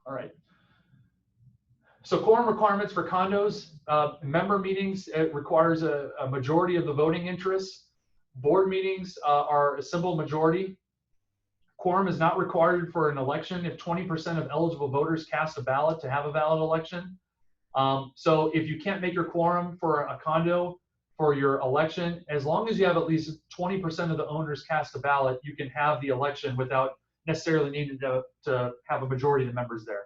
All right. So quorum requirements for condos, member meetings, it requires a majority of the voting interests. Board meetings are a simple majority. Quorum is not required for an election if 20% of eligible voters cast a ballot to have a valid election. So if you can't make your quorum for a condo for your election, as long as you have at least 20% of the owners cast a ballot, you can have the election without necessarily needing to have a majority of the members there.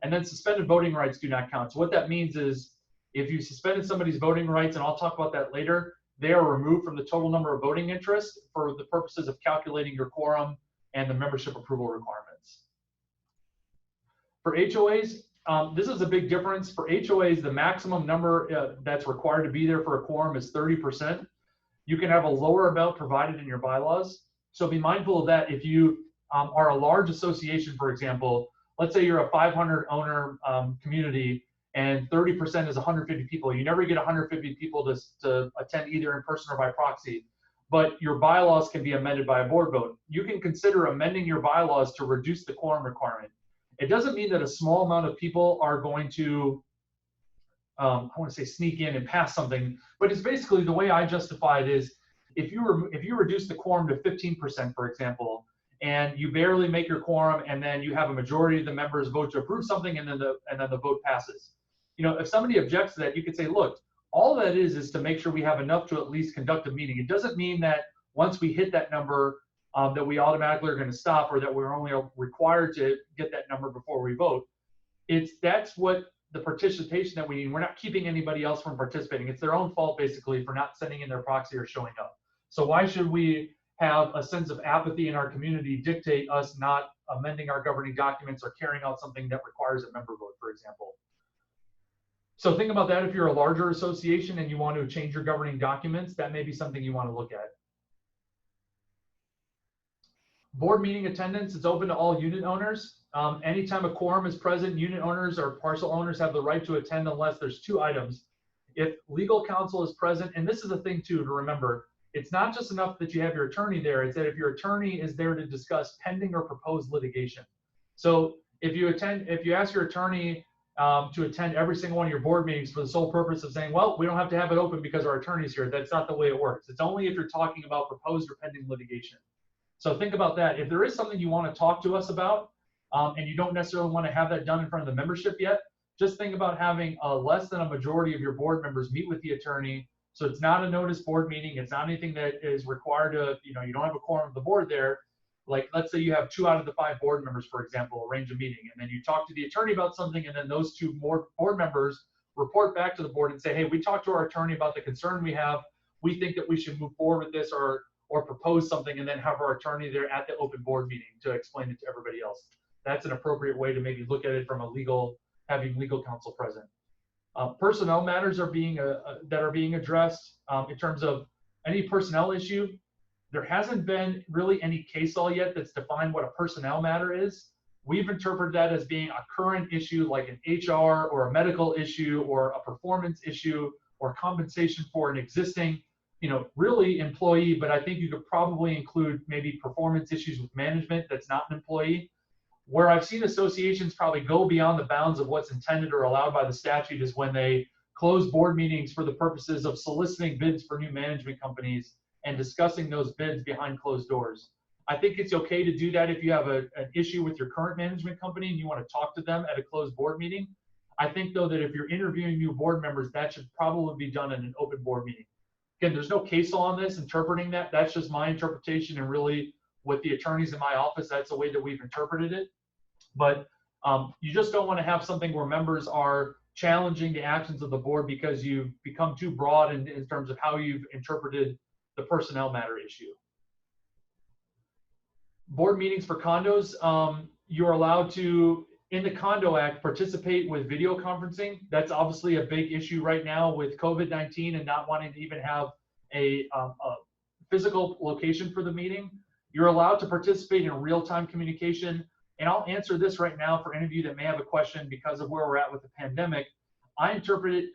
And then suspended voting rights do not count. So what that means is if you suspended somebody's voting rights, and I'll talk about that later, they are removed from the total number of voting interests for the purposes of calculating your quorum and the membership approval requirements. For HOAs, this is a big difference. For HOAs, the maximum number that's required to be there for a quorum is 30%. You can have a lower amount provided in your bylaws. So be mindful of that. If you are a large association, for example, let's say you're a 500 owner community and 30% is 150 people. You never get 150 people to attend either in person or by proxy, but your bylaws can be amended by a board vote. You can consider amending your bylaws to reduce the quorum requirement. It doesn't mean that a small amount of people are going to, I want to say sneak in and pass something, but it's basically the way I justify it is if you reduce the quorum to 15%, for example, and you barely make your quorum, and then you have a majority of the members vote to approve something, and then the vote passes. You know, if somebody objects to that, you could say, look, all that is to make sure we have enough to at least conduct a meeting. It doesn't mean that once we hit that number that we automatically are going to stop, or that we're only required to get that number before we vote. That's what the participation that we need. We're not keeping anybody else from participating. It's their own fault basically for not sending in their proxy or showing up. So why should we have a sense of apathy in our community dictate us not amending our governing documents or carrying out something that requires a member vote, for example? So think about that. If you're a larger association and you want to change your governing documents, that may be something you want to look at. Board meeting attendance, it's open to all unit owners. Anytime a quorum is present, unit owners or parcel owners have the right to attend unless there's two items. If legal counsel is present, and this is a thing too to remember, it's not just enough that you have your attorney there, it's that if your attorney is there to discuss pending or proposed litigation. So if you ask your attorney to attend every single one of your board meetings for the sole purpose of saying, well, we don't have to have it open because our attorney's here, that's not the way it works. It's only if you're talking about proposed or pending litigation. So think about that. If there is something you want to talk to us about, and you don't necessarily want to have that done in front of the membership yet, just think about having less than a majority of your board members meet with the attorney. So it's not a notice board meeting. It's not anything that is required to, you don't have a quorum of the board there. Like, let's say you have 2 out of the 5 board members, for example, arrange a meeting, and then you talk to the attorney about something, and then those 2 more board members report back to the board and say, hey, we talked to our attorney about the concern we have. We think that we should move forward with this or propose something, and then have our attorney there at the open board meeting to explain it to everybody else. That's an appropriate way to maybe look at it from having legal counsel present. Personnel matters are being addressed in terms of any personnel issue. There hasn't been really any case law yet that's defined what a personnel matter is. We've interpreted that as being a current issue like an HR or a medical issue or a performance issue or compensation for an existing really employee, but I think you could probably include maybe performance issues with management that's not an employee. Where I've seen associations probably go beyond the bounds of what's intended or allowed by the statute is when they close board meetings for the purposes of soliciting bids for new management companies and discussing those bids behind closed doors. I think it's okay to do that if you have an issue with your current management company and you want to talk to them at a closed board meeting. I think, though, that if you're interviewing new board members, that should probably be done in an open board meeting. Again, there's no case law on this interpreting that. That's just my interpretation, and really with the attorneys in my office, that's the way that we've interpreted it. But you just don't want to have something where members are challenging the actions of the board because you've become too broad in terms of how you've interpreted the personnel matter issue. Board meetings for condos, you're allowed to, in the Condo Act, participate with video conferencing. That's obviously a big issue right now with COVID-19 and not wanting to even have a physical location for the meeting. You're allowed to participate in real-time communication. And I'll answer this right now for any of you that may have a question because of where we're at with the pandemic. I interpret it,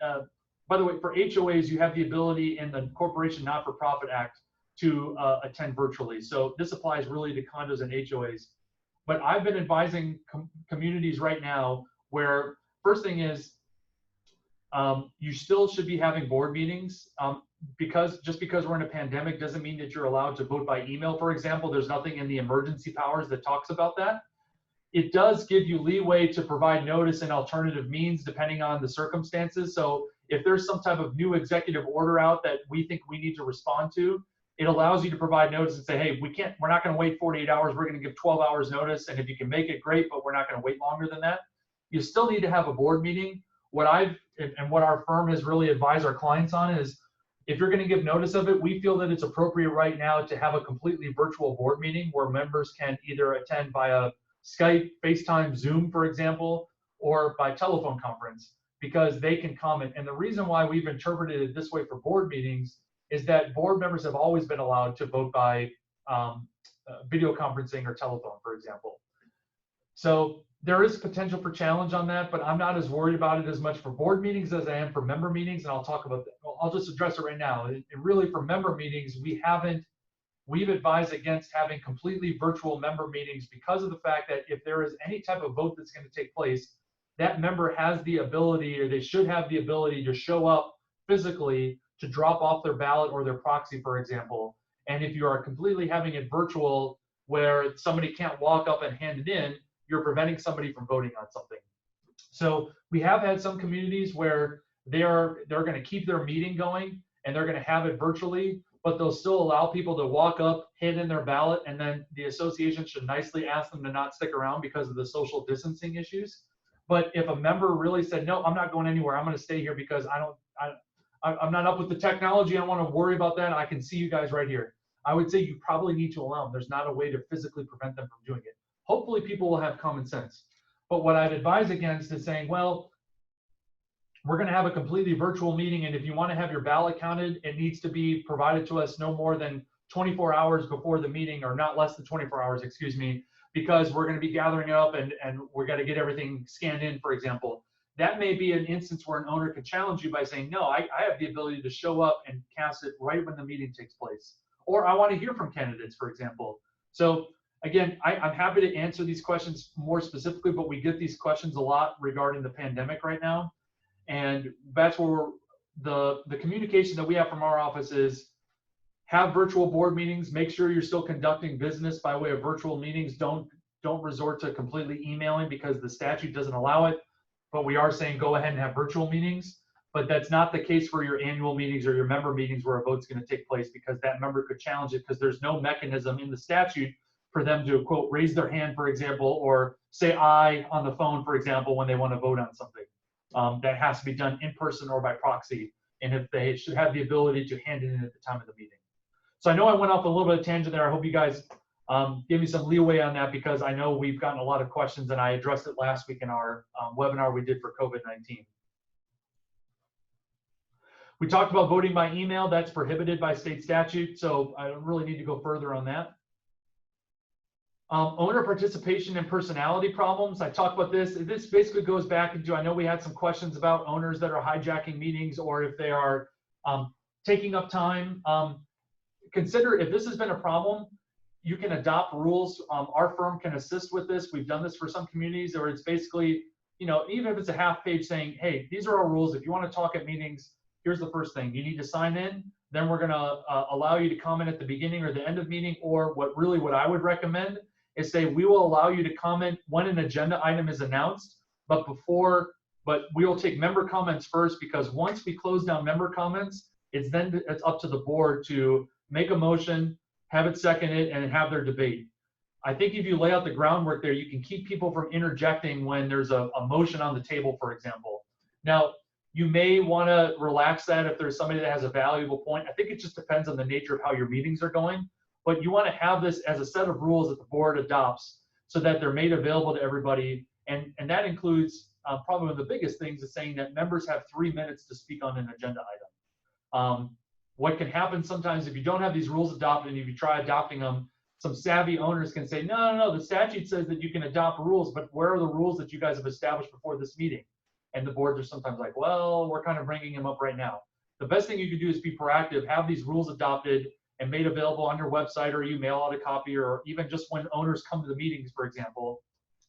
by the way, for HOAs, you have the ability in the Corporation Not-for-Profit Act to attend virtually. So this applies really to condos and HOAs. But I've been advising communities right now where first thing is you still should be having board meetings because just because we're in a pandemic doesn't mean that you're allowed to vote by email, for example. There's nothing in the emergency powers that talks about that. It does give you leeway to provide notice and alternative means depending on the circumstances. So if there's some type of new executive order out that we think we need to respond to, it allows you to provide notice and say, hey, we're not going to wait 48 hours. We're going to give 12 hours notice. And if you can make it, great, but we're not going to wait longer than that. You still need to have a board meeting. What our firm has really advised our clients on is if you're going to give notice of it, we feel that it's appropriate right now to have a completely virtual board meeting where members can either attend via Skype, FaceTime, Zoom, for example, or by telephone conference, because they can comment. And the reason why we've interpreted it this way for board meetings is that board members have always been allowed to vote by video conferencing or telephone, for example. So there is potential for challenge on that, but I'm not as worried about it as much for board meetings as I am for member meetings. And I'll talk about that. I'll just address it right now. And really for member meetings, we've advised against having completely virtual member meetings because of the fact that if there is any type of vote that's going to take place, that member has the ability, or they should have the ability, to show up physically to drop off their ballot or their proxy, for example. And if you are completely having it virtual where somebody can't walk up and hand it in, you're preventing somebody from voting on something. So we have had some communities where they're going to keep their meeting going and they're going to have it virtually, but they'll still allow people to walk up, hand in their ballot, and then the association should nicely ask them to not stick around because of the social distancing issues. But if a member really said, no, I'm not going anywhere, I'm going to stay here because I'm not up with the technology, I don't want to worry about that, I can see you guys right here, I would say you probably need to allow them. There's not a way to physically prevent them from doing it. Hopefully people will have common sense. But what I'd advise against is saying, well, we're going to have a completely virtual meeting, and if you want to have your ballot counted, it needs to be provided to us no more than 24 hours before the meeting, or not less than 24 hours, excuse me, because we're going to be gathering it up and we're going to get everything scanned in, for example. That may be an instance where an owner can challenge you by saying, no, I have the ability to show up and cast it right when the meeting takes place. Or I want to hear from candidates, for example. So again, I'm happy to answer these questions more specifically, but we get these questions a lot regarding the pandemic right now. And that's where the communication that we have from our office is have virtual board meetings, make sure you're still conducting business by way of virtual meetings. Don't resort to completely emailing because the statute doesn't allow it, but we are saying go ahead and have virtual meetings. But that's not the case for your annual meetings or your member meetings where a vote's going to take place, because that member could challenge it because there's no mechanism in the statute for them to, quote, raise their hand, for example, or say aye on the phone, for example, when they want to vote on something. That has to be done in person or by proxy, and if they should have the ability to hand it in at the time of the meeting. So I know I went off a little bit of tangent there. I hope you guys give me some leeway on that, because I know we've gotten a lot of questions, and I addressed it last week in our webinar we did for COVID-19. We talked about voting by email. That's prohibited by state statute, so I don't really need to go further on that. Owner participation and personality problems. I talked about this. This basically goes back into, I know we had some questions about owners that are hijacking meetings, or if they are taking up time. Consider if this has been a problem, you can adopt rules. Our firm can assist with this. We've done this for some communities, or it's basically, even if it's a half page saying, hey, these are our rules. If you want to talk at meetings, here's the first thing. You need to sign in. Then we're going to allow you to comment at the beginning or the end of meeting, or what I would recommend is say we will allow you to comment when an agenda item is announced, but we will take member comments first, because once we close down member comments, it's up to the board to make a motion, have it seconded, and have their debate. I think if you lay out the groundwork there, you can keep people from interjecting when there's a motion on the table, for example. Now, you may want to relax that if there's somebody that has a valuable point. I think it just depends on the nature of how your meetings are going. But you want to have this as a set of rules that the board adopts so that they're made available to everybody. And that includes probably one of the biggest things is saying that members have 3 minutes to speak on an agenda item. What can happen sometimes if you don't have these rules adopted, and if you try adopting them, some savvy owners can say, no, the statute says that you can adopt rules, but where are the rules that you guys have established before this meeting? And the boards are sometimes like, well, we're kind of bringing them up right now. The best thing you can do is be proactive, have these rules adopted, and made available on your website, or you mail out a copy, or even just when owners come to the meetings, for example,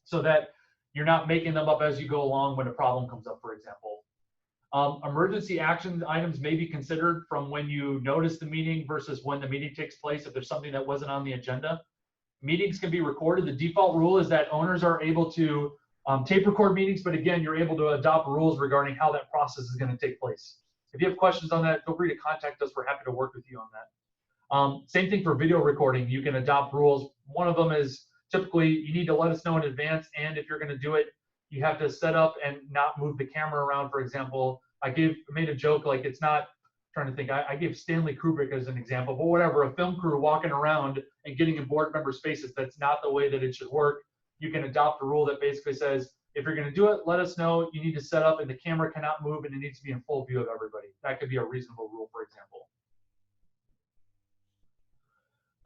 so that you're not making them up as you go along when a problem comes up, for example. Emergency action items may be considered from when you notice the meeting versus when the meeting takes place if there's something that wasn't on the agenda. Meetings can be recorded. The default rule is that owners are able to tape record meetings, but again, you're able to adopt rules regarding how that process is going to take place. If you have questions on that, feel free to contact us. We're happy to work with you on that. Same thing for video recording. You can adopt rules. One of them is typically you need to let us know in advance, and if you're going to do it, you have to set up and not move the camera around. For example, I made a joke, like it's not, trying to think, I gave Stanley Kubrick as an example, but whatever, a film crew walking around and getting in board member spaces, that's not the way that it should work. You can adopt a rule that basically says, if you're going to do it, let us know. You need to set up, and the camera cannot move, and it needs to be in full view of everybody. That could be a reasonable rule, for example.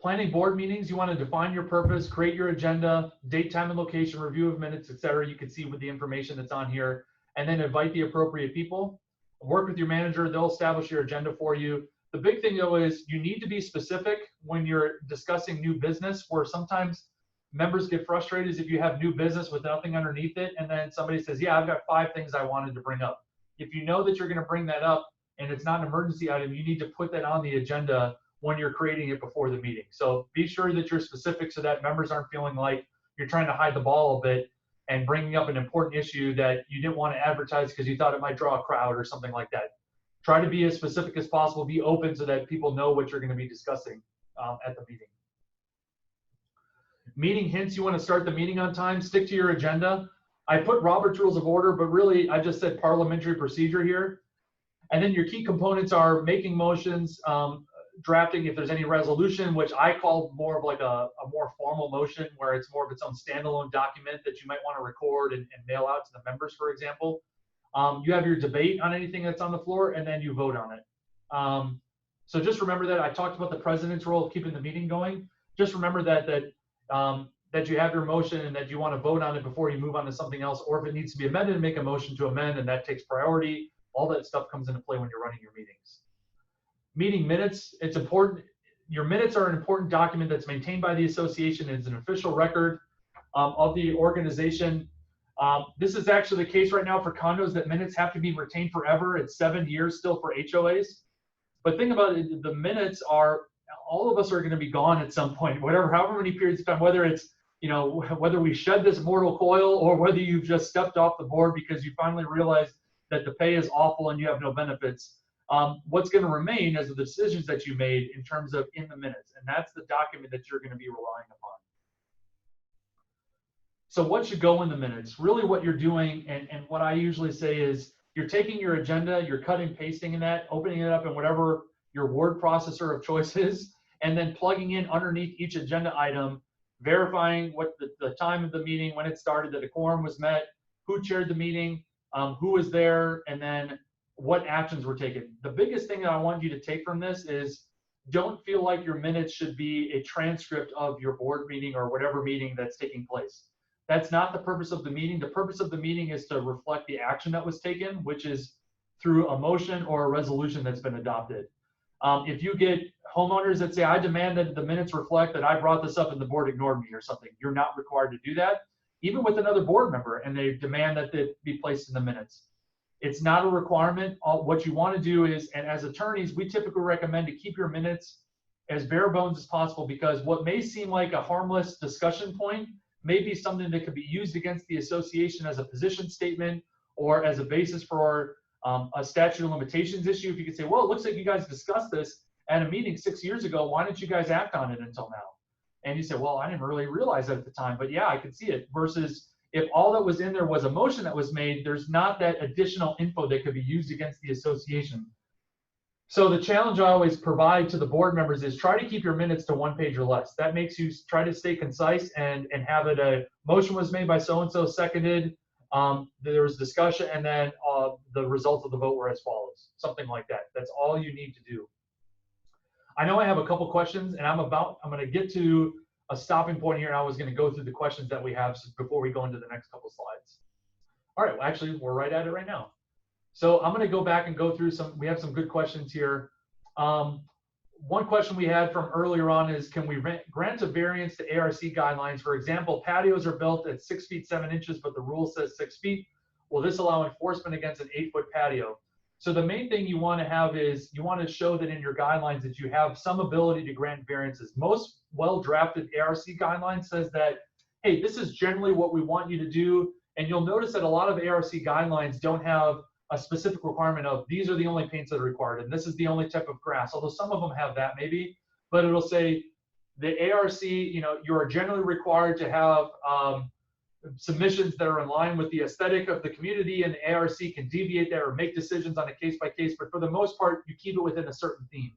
Planning board meetings, you want to define your purpose, create your agenda, date, time, and location, review of minutes, etc. You can see with the information that's on here, and then invite the appropriate people. Work with your manager, they'll establish your agenda for you. The big thing though is you need to be specific when you're discussing new business, where sometimes members get frustrated is if you have new business with nothing underneath it, and then somebody says, yeah, I've got 5 things I wanted to bring up. If you know that you're going to bring that up and it's not an emergency item, you need to put that on the agenda when you're creating it before the meeting. So be sure that you're specific so that members aren't feeling like you're trying to hide the ball a bit and bringing up an important issue that you didn't want to advertise because you thought it might draw a crowd or something like that. Try to be as specific as possible. Be open so that people know what you're going to be discussing at the meeting. Meeting hints, you want to start the meeting on time. Stick to your agenda. I put Robert's Rules of Order, but really I just said parliamentary procedure here. And then your key components are making motions, drafting if there's any resolution, which I call more of like a more formal motion where it's more of its own standalone document that you might want to record and mail out to the members, for example. You have your debate on anything that's on the floor, and then you vote on it. So just remember that I talked about the president's role of keeping the meeting going. Just remember that you have your motion and that you want to vote on it before you move on to something else, or if it needs to be amended, make a motion to amend, and that takes priority. All that stuff comes into play when you're running your meetings. Meeting minutes, it's important. Your minutes are an important document that's maintained by the association. It's an official record of the organization. This is actually the case right now for condos, that minutes have to be retained forever. It's 7 years still for HOAs. But think about it, the minutes are, all of us are going to be gone at some point, however many periods of time, whether it's, whether we shed this mortal coil or whether you've just stepped off the board because you finally realized that the pay is awful and you have no benefits. What's going to remain is the decisions that you made in terms of in the minutes, and that's the document that you're going to be relying upon. So what should go in the minutes? Really what you're doing, and what I usually say is, you're taking your agenda, you're cutting, pasting in that, opening it up in whatever your word processor of choice is, and then plugging in underneath each agenda item, verifying what the time of the meeting, when it started, that a quorum was met, who chaired the meeting, who was there, and then what actions were taken. The biggest thing that I want you to take from this is, don't feel like your minutes should be a transcript of your board meeting or whatever meeting that's taking place. That's not the purpose of the meeting. The purpose of the meeting is to reflect the action that was taken, which is through a motion or a resolution that's been adopted. If you get homeowners that say, I demand that the minutes reflect that I brought this up and the board ignored me or something, you're not required to do that, even with another board member, and they demand that it be placed in the minutes. It's not a requirement. What you want to do is, and as attorneys, we typically recommend to keep your minutes as bare bones as possible, because what may seem like a harmless discussion point may be something that could be used against the association as a position statement or as a basis for a statute of limitations issue. If you could say, well, it looks like you guys discussed this at a meeting 6 years ago, why didn't you guys act on it until now? And you say, well, I didn't really realize that at the time, but yeah, I could see it. Versus if all that was in there was a motion that was made, there's not that additional info that could be used against the association. So the challenge I always provide to the board members is try to keep your minutes to 1 page or less. That makes you try to stay concise and have it a motion was made by so-and-so, seconded, there was discussion, and then the results of the vote were as follows. Something like that. That's all you need to do. I know I have a couple questions, and I'm going to get to a stopping point here, and I was going to go through the questions that we have before we go into the next couple slides. All right, well, actually, we're right at it right now. So I'm going to go back and go through we have some good questions here. one question we had from earlier on is, can we grant a variance to ARC guidelines? For example, patios are built at 6 feet 7 inches, but the rule says 6 feet. Will this allow enforcement against an 8-foot patio? So the main thing you want to have is you want to show that in your guidelines that you have some ability to grant variances. Most well-drafted ARC guidelines says that, hey, this is generally what we want you to do. And you'll notice that a lot of ARC guidelines don't have a specific requirement of these are the only paints that are required and this is the only type of grass, although some of them have that maybe, but it'll say the ARC, you know, you are generally required to have submissions that are in line with the aesthetic of the community, and the ARC can deviate there or make decisions on a case by case, but for the most part, you keep it within a certain theme.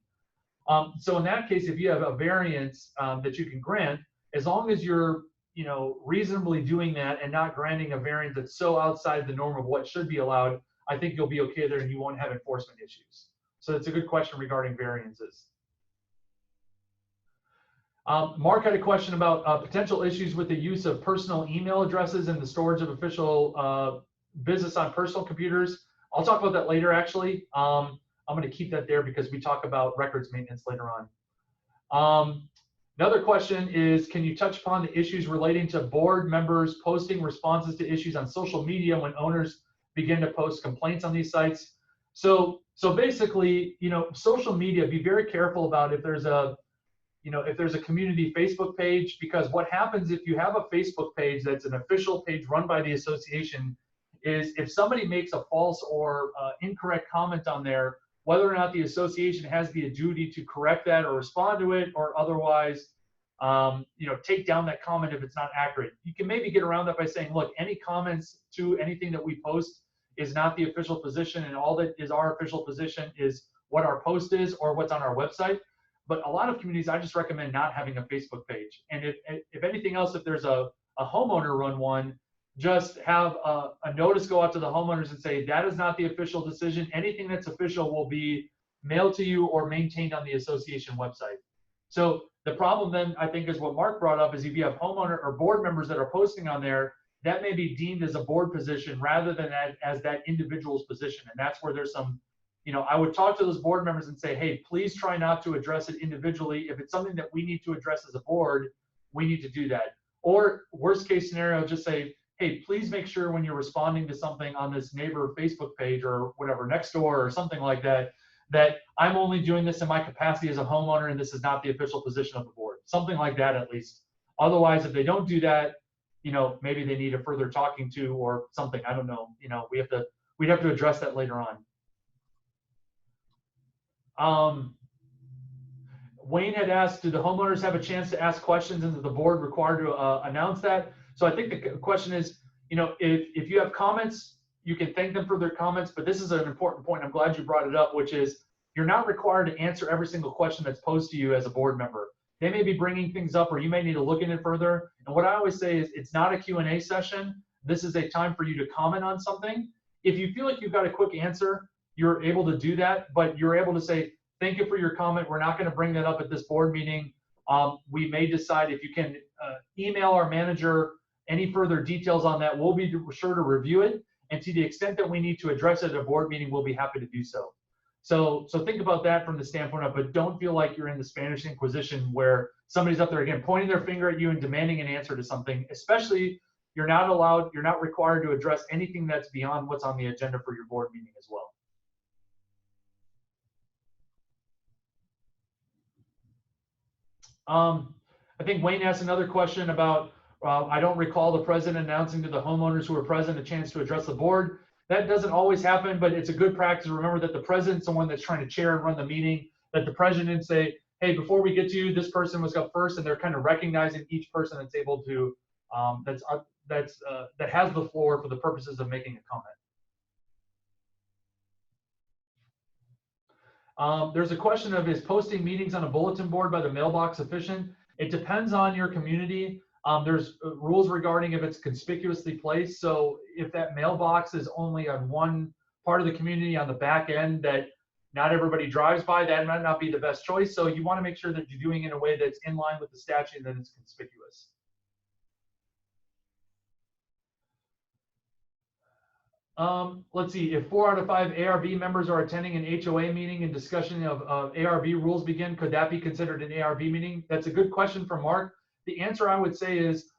So in that case, if you have a variance that you can grant, as long as you're, you know, reasonably doing that and not granting a variance that's so outside the norm of what should be allowed, I think you'll be okay there and you won't have enforcement issues. So it's a good question regarding variances. Mark had a question about potential issues with the use of personal email addresses and the storage of official business on personal computers. I'll talk about that later, actually. I'm going to keep that there because we talk about records maintenance later on. Another question is, can you touch upon the issues relating to board members posting responses to issues on social media when owners begin to post complaints on these sites? So basically, you know, social media, be very careful about if there's a, you know, if there's a community Facebook page, because what happens if you have a Facebook page that's an official page run by the association is if somebody makes a false or incorrect comment on there, whether or not the association has the duty to correct that or respond to it or otherwise, you know, take down that comment if it's not accurate. You can maybe get around that by saying, look, any comments to anything that we post is not the official position, and all that is our official position is what our post is or what's on our website. But a lot of communities, I just recommend not having a Facebook page. And if anything else, if there's a homeowner run one, just have a notice go out to the homeowners and say, that is not the official decision. Anything that's official will be mailed to you or maintained on the association website. So the problem then, I think, is what Mark brought up, is if you have homeowner or board members that are posting on there, that may be deemed as a board position rather than as that individual's position. And that's where there's some, you know, I would talk to those board members and say, hey, please try not to address it individually. If it's something that we need to address as a board, we need to do that. Or worst case scenario, just say, hey, please make sure when you're responding to something on this neighbor Facebook page or whatever, next door or something like that, that I'm only doing this in my capacity as a homeowner and this is not the official position of the board. Something like that at least. Otherwise, if they don't do that, you know, maybe they need a further talking to or something. I don't know. You know, we'd have to address that later on. Wayne had asked, do the homeowners have a chance to ask questions and is the board required to announce that? So I think the question is, you know, if you have comments, you can thank them for their comments, but this is an important point. I'm glad you brought it up, which is you're not required to answer every single question that's posed to you as a board member. They may be bringing things up or you may need to look in it further. And what I always say is it's not a Q&A session. This is a time for you to comment on something. If you feel like you've got a quick answer, you're able to do that, but you're able to say, thank you for your comment. We're not going to bring that up at this board meeting. We may decide if you can email our manager any further details on that. We'll be sure to review it. And to the extent that we need to address it at a board meeting, we'll be happy to do so. So think about that from the standpoint of, but don't feel like you're in the Spanish Inquisition where somebody's up there again pointing their finger at you and demanding an answer to something. Especially, you're not required to address anything that's beyond what's on the agenda for your board meeting as well. I think Wayne asked another question about, I don't recall the president announcing to the homeowners who were present a chance to address the board. That doesn't always happen, but it's a good practice to remember that the president's the one that's trying to chair and run the meeting, that the president say, hey, before we get to you, this person was up first, and they're kind of recognizing each person that's able to, that has the floor for the purposes of making a comment. There's a question of, is posting meetings on a bulletin board by the mailbox sufficient? It depends on your community. There's rules regarding if it's conspicuously placed. So if that mailbox is only on one part of the community on the back end that not everybody drives by, that might not be the best choice. So you want to make sure that you're doing it in a way that's in line with the statute and that it's conspicuous. Let's see, if 4 out of 5 ARB members are attending an HOA meeting and discussion of ARB rules begin, could that be considered an ARB meeting? That's a good question from Mark. The answer I would say is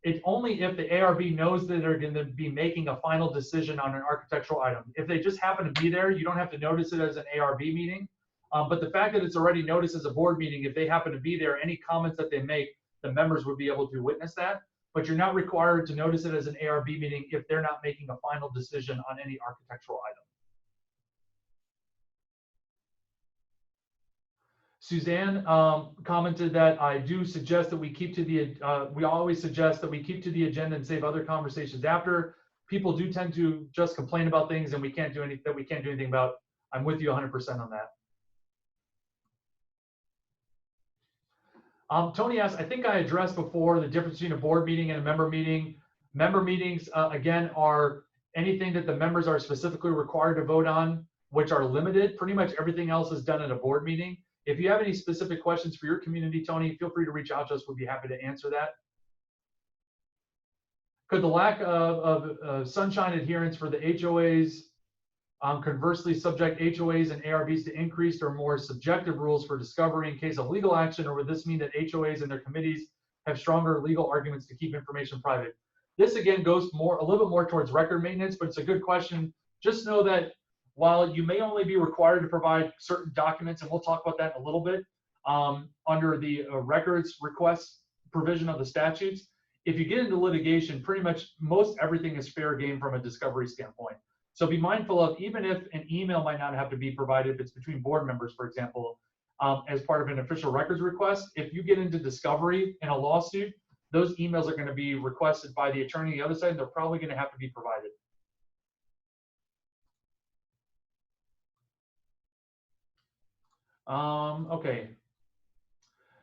it's only if the ARB knows that they're going to be making a final decision on an architectural item. If they just happen to be there, you don't have to notice it as an ARB meeting. But the fact that it's already noticed as a board meeting, if they happen to be there, any comments that they make, the members would be able to witness that. But you're not required to notice it as an ARB meeting if they're not making a final decision on any architectural item. Suzanne commented that I do suggest that we keep to the, we always suggest that we keep to the agenda and save other conversations after. People do tend to just complain about things and we can't do anything about. I'm with you 100% on that. Tony asked, I think I addressed before the difference between a board meeting and a member meeting. Member meetings, again, are anything that the members are specifically required to vote on, which are limited. Pretty much everything else is done at a board meeting. If you have any specific questions for your community, Tony, feel free to reach out to us. We'll be happy to answer that. Could the lack of sunshine adherence for the HOAs conversely subject HOAs and ARBs to increased or more subjective rules for discovery in case of legal action, or would this mean that HOAs and their committees have stronger legal arguments to keep information private? This again goes a little bit more towards record maintenance, but it's a good question. Just know that while you may only be required to provide certain documents, and we'll talk about that in a little bit, under the records request provision of the statutes, if you get into litigation, pretty much most everything is fair game from a discovery standpoint. So be mindful of, even if an email might not have to be provided, if it's between board members, for example, as part of an official records request, if you get into discovery in a lawsuit, those emails are going to be requested by the attorney on the other side, and they're probably going to have to be provided. Okay.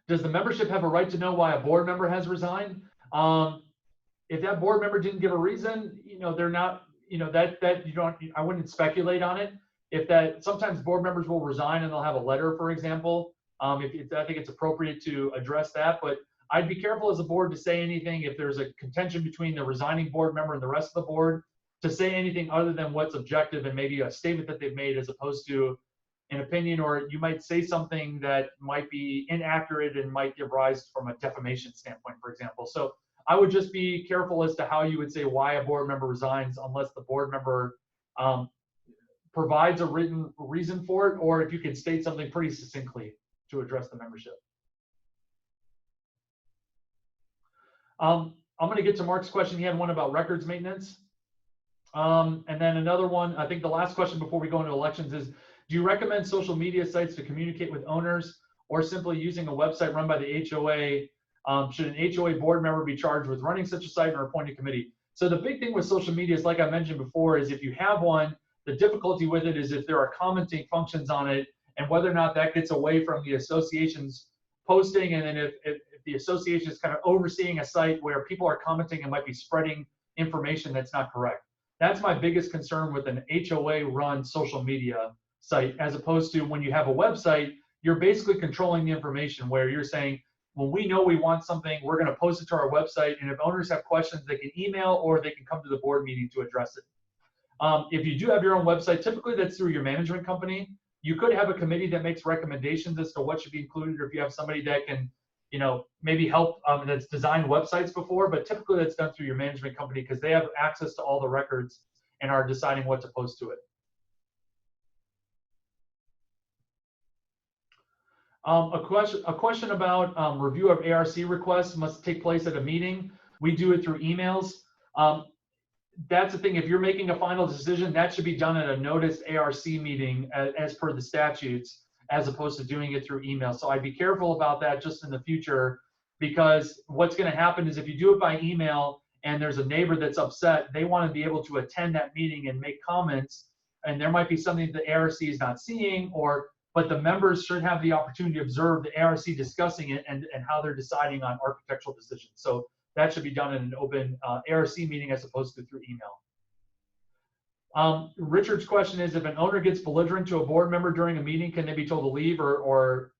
Does the membership have a right to know why a board member has resigned? If that board member didn't give a reason, they're not, that you don't, I wouldn't speculate on it. If that, sometimes board members will resign and they'll have a letter, for example. I think it's appropriate to address that, but I'd be careful as a board to say anything if there's a contention between the resigning board member and the rest of the board, to say anything other than what's objective and maybe a statement that they've made as opposed to an opinion, or you might say something that might be inaccurate and might give rise from a defamation standpoint, for example. So I would just be careful as to how you would say why a board member resigns, unless the board member provides a written reason for it, or if you can state something pretty succinctly to address the membership. I'm going to get to Mark's question. He had one about records maintenance. And then another one, I think the last question before we go into elections is, do you recommend social media sites to communicate with owners, or simply using a website run by the HOA? Should an HOA board member be charged with running such a site or appoint a committee? So the big thing with social media is, like I mentioned before, is if you have one, the difficulty with it is if there are commenting functions on it, and whether or not that gets away from the association's posting, and then if the association is kind of overseeing a site where people are commenting and might be spreading information that's not correct. That's my biggest concern with an HOA run social media site, as opposed to when you have a website, you're basically controlling the information, where you're saying, when we know we want something, we're going to post it to our website, and if owners have questions, they can email or they can come to the board meeting to address it. If you do have your own website, typically that's through your management company. You could have a committee that makes recommendations as to what should be included, or if you have somebody that can, maybe help, that's designed websites before, but typically that's done through your management company because they have access to all the records and are deciding what to post to it. A question about review of ARC requests must take place at a meeting. We do it through emails. That's the thing. If you're making a final decision, that should be done at a noticed ARC meeting as per the statutes, as opposed to doing it through email. So I'd be careful about that just in the future, because what's going to happen is if you do it by email and there's a neighbor that's upset, they want to be able to attend that meeting and make comments, and there might be something that the ARC is not seeing, but the members should have the opportunity to observe the ARC discussing it and how they're deciding on architectural decisions. So that should be done in an open ARC meeting as opposed to through email. Richard's question is, if an owner gets belligerent to a board member during a meeting, can they be told to leave or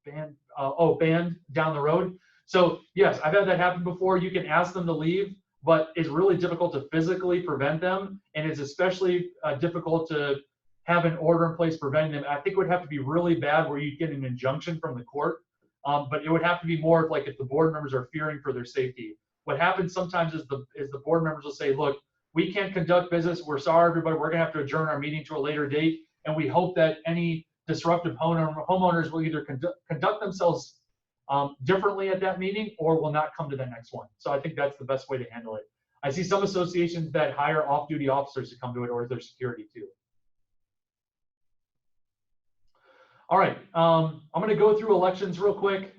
banned down the road? So yes, I've had that happen before. You can ask them to leave, but it's really difficult to physically prevent them, and it's especially difficult to have an order in place preventing them. I think it would have to be really bad where you get an injunction from the court, but it would have to be more like if the board members are fearing for their safety. What happens sometimes is the board members will say, look, we can't conduct business. We're sorry, everybody. We're going to have to adjourn our meeting to a later date, and we hope that any disruptive homeowners will either conduct themselves differently at that meeting or will not come to the next one. So I think that's the best way to handle it. I see some associations that hire off-duty officers to come to it, or their security too. All right, I'm going to go through elections real quick.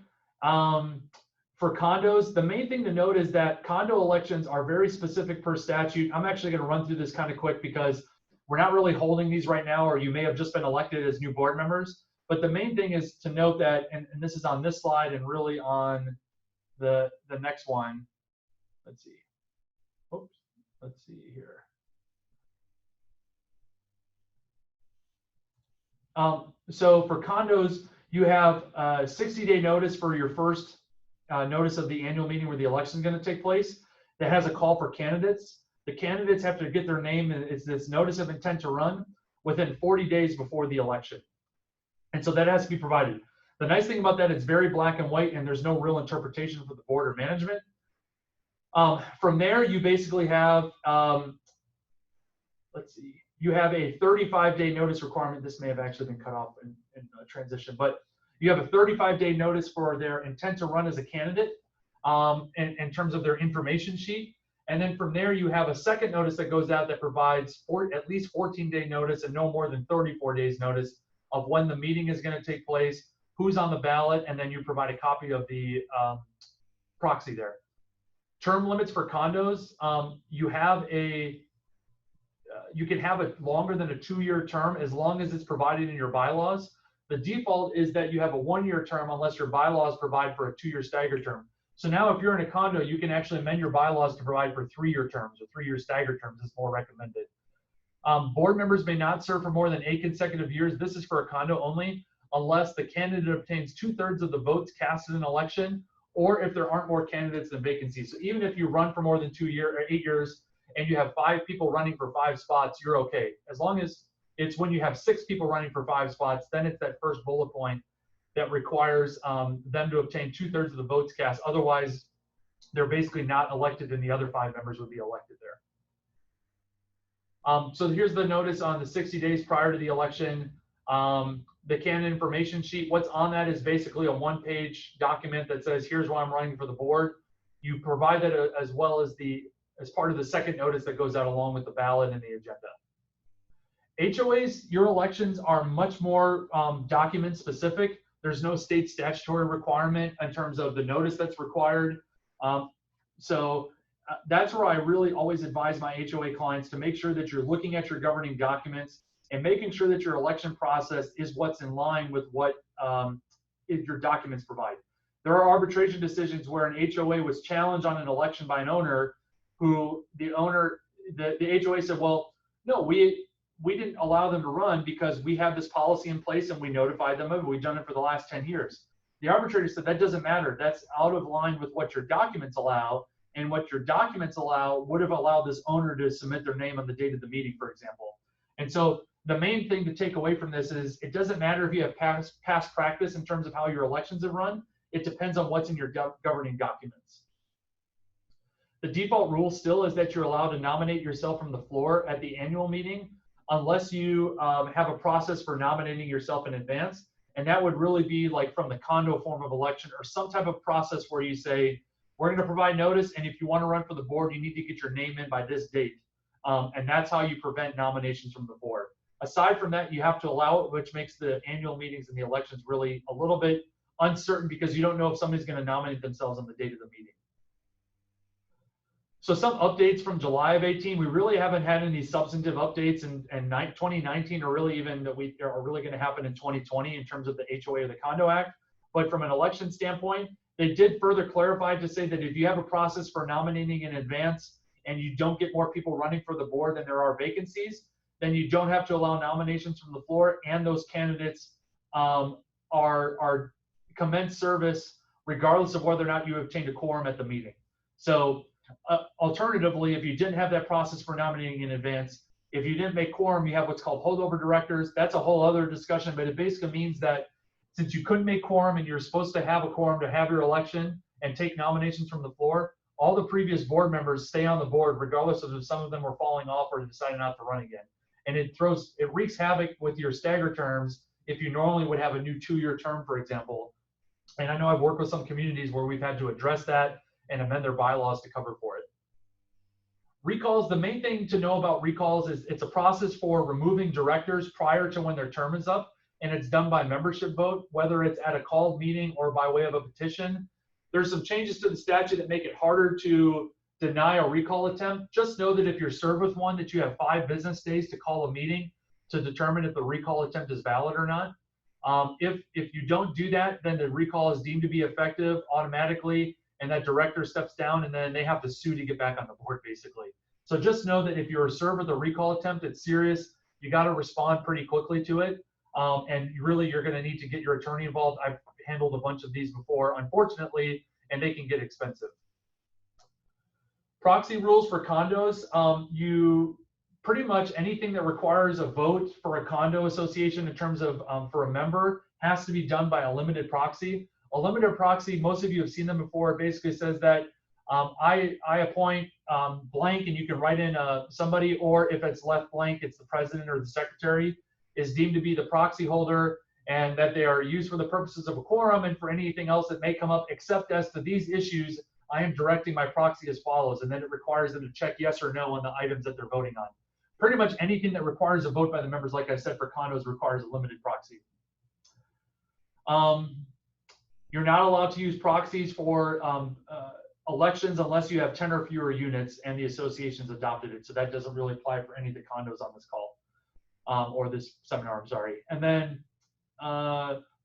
For condos, the main thing to note is that condo elections are very specific per statute. I'm actually going to run through this kind of quick because we're not really holding these right now, or you may have just been elected as new board members. But the main thing is to note that, and this is on this slide and really on the next one. Let's see. Oops. Let's see here. So for condos, you have a 60-day notice for your first notice of the annual meeting where the election is going to take place. That has a call for candidates. The candidates have to get their name, and it's this notice of intent to run within 40 days before the election. And so that has to be provided. The nice thing about that, it's very black and white, and there's no real interpretation for the board or management. From there, you basically have, let's see, you have a 35-day notice requirement. This may have actually been cut off in transition, but you have a 35-day notice for their intent to run as a candidate in terms of their information sheet. And then from there, you have a second notice that goes out that provides at least 14-day notice and no more than 34 days notice of when the meeting is going to take place, who's on the ballot, and then you provide a copy of the proxy there. Term limits for condos, you can have it longer than a 2-year term as long as it's provided in your bylaws. The default is that you have a 1-year term unless your bylaws provide for a 2-year staggered term. So now if you're in a condo, you can actually amend your bylaws to provide for 3-year terms, or 3-year staggered terms is more recommended. Board members may not serve for more than 8 consecutive years. This is for a condo only, unless the candidate obtains 2/3 of the votes cast in an election, or if there aren't more candidates than vacancies. So even if you run for more than 8 years, and you have 5 people running for 5 spots, you're okay. As long as it's when you have 6 people running for 5 spots, then it's that first bullet point that requires them to obtain 2/3 of the votes cast. Otherwise, they're basically not elected, and the other 5 members would be elected there. So here's the notice on the 60 days prior to the election. The candidate information sheet, what's on that is basically a 1-page document that says, here's why I'm running for the board. You provide that as well as as part of the second notice that goes out along with the ballot and the agenda. HOAs, your elections are much more document specific. There's no state statutory requirement in terms of the notice that's required. So that's where I really always advise my HOA clients to make sure that you're looking at your governing documents and making sure that your election process is what's in line with what your documents provide. There are arbitration decisions where an HOA was challenged on an election by an owner who the HOA said, well, no, we didn't allow them to run because we have this policy in place and we notified them of it. We've done it for the last 10 years. The arbitrator said that doesn't matter. That's out of line with what your documents allow, and what your documents allow would have allowed this owner to submit their name on the date of the meeting, for example. And so the main thing to take away from this is it doesn't matter if you have past practice in terms of how your elections have run. It depends on what's in your governing documents. The default rule still is that you're allowed to nominate yourself from the floor at the annual meeting, unless you have a process for nominating yourself in advance. And that would really be like from the condo form of election, or some type of process where you say, we're going to provide notice, and if you want to run for the board, you need to get your name in by this date. And that's how you prevent nominations from the board. Aside from that, you have to allow it, which makes the annual meetings and the elections really a little bit uncertain because you don't know if somebody's going to nominate themselves on the date of the meeting. So some updates from July of 18. We really haven't had any substantive updates in 2019, or really even that are really going to happen in 2020 in terms of the HOA or the Condo Act. But from an election standpoint, they did further clarify to say that if you have a process for nominating in advance and you don't get more people running for the board than there are vacancies, then you don't have to allow nominations from the floor, and those candidates are commence service regardless of whether or not you obtained a quorum at the meeting. So Alternatively, if you didn't have that process for nominating in advance, if you didn't make quorum, you have what's called holdover directors. That's a whole other discussion, but it basically means that since you couldn't make quorum and you're supposed to have a quorum to have your election and take nominations from the floor, all the previous board members stay on the board regardless of if some of them were falling off or decided not to run again. And it wreaks havoc with your stagger terms if you normally would have a new 2-year term, for example. And I know I've worked with some communities where we've had to address that and amend their bylaws to cover for it. Recalls, the main thing to know about recalls is it's a process for removing directors prior to when their term is up, and it's done by membership vote, whether it's at a called meeting or by way of a petition. There's some changes to the statute that make it harder to deny a recall attempt. Just know that if you're served with one, that you have 5 business days to call a meeting to determine if the recall attempt is valid or not. If you don't do that, then the recall is deemed to be effective automatically, and that director steps down, and then they have to sue to get back on the board, basically. So just know that if you're served with a recall attempt, it's serious. You got to respond pretty quickly to it. And really, you're going to need to get your attorney involved. I've handled a bunch of these before, unfortunately, and they can get expensive. Proxy rules for condos. You pretty much anything that requires a vote for a condo association in terms of for a member has to be done by a limited proxy. A limited proxy, most of you have seen them before, it basically says that I appoint blank, and you can write in somebody, or if it's left blank, it's the president or the secretary is deemed to be the proxy holder, and that they are used for the purposes of a quorum and for anything else that may come up, except as to these issues, I am directing my proxy as follows, and then it requires them to check yes or no on the items that they're voting on. Pretty much anything that requires a vote by the members, like I said, for condos requires a limited proxy. You're not allowed to use proxies for elections unless you have 10 or fewer units and the association's adopted it. So that doesn't really apply for any of the condos on this call or this seminar, I'm sorry. And then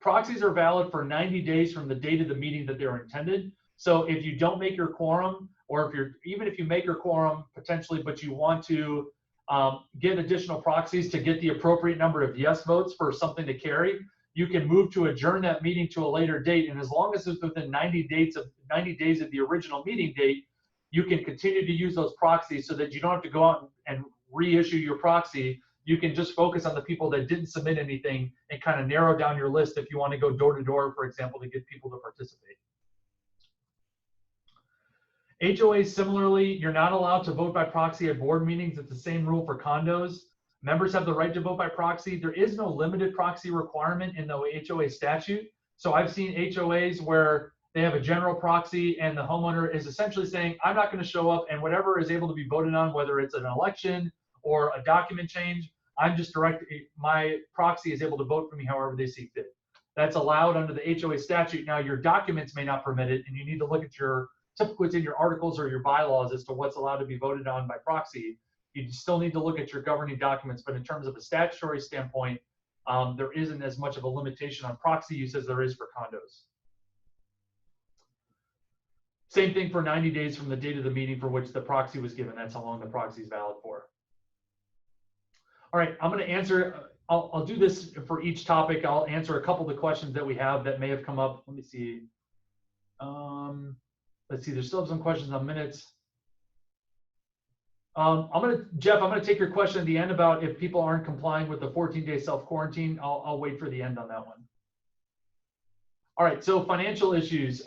proxies are valid for 90 days from the date of the meeting that they were intended. So if you don't make your quorum, or even if you make your quorum potentially, but you want to get additional proxies to get the appropriate number of yes votes for something to carry, you can move to adjourn that meeting to a later date. And as long as it's within 90 days of the original meeting date, you can continue to use those proxies so that you don't have to go out and reissue your proxy. You can just focus on the people that didn't submit anything and kind of narrow down your list if you want to go door to door, for example, to get people to participate. HOAs, similarly, you're not allowed to vote by proxy at board meetings. It's the same rule for condos. Members have the right to vote by proxy. There is no limited proxy requirement in the HOA statute. So I've seen HOAs where they have a general proxy and the homeowner is essentially saying, I'm not going to show up, and whatever is able to be voted on, whether it's an election or a document change, I'm just my proxy is able to vote for me however they see fit. That's allowed under the HOA statute. Now, your documents may not permit it, and you need to look at typically it's in your articles or your bylaws as to what's allowed to be voted on by proxy. You still need to look at your governing documents, but in terms of a statutory standpoint, there isn't as much of a limitation on proxy use as there is for condos. Same thing for 90 days from the date of the meeting for which the proxy was given. That's how long the proxy is valid for. All right, I'm going to answer, I'll do this for each topic. I'll answer a couple of the questions that we have that may have come up. Let me see. Let's see, there's still some questions on minutes. Jeff, I'm gonna take your question at the end about if people aren't complying with the 14-day self-quarantine. I'll wait for the end on that one. All right, so financial issues.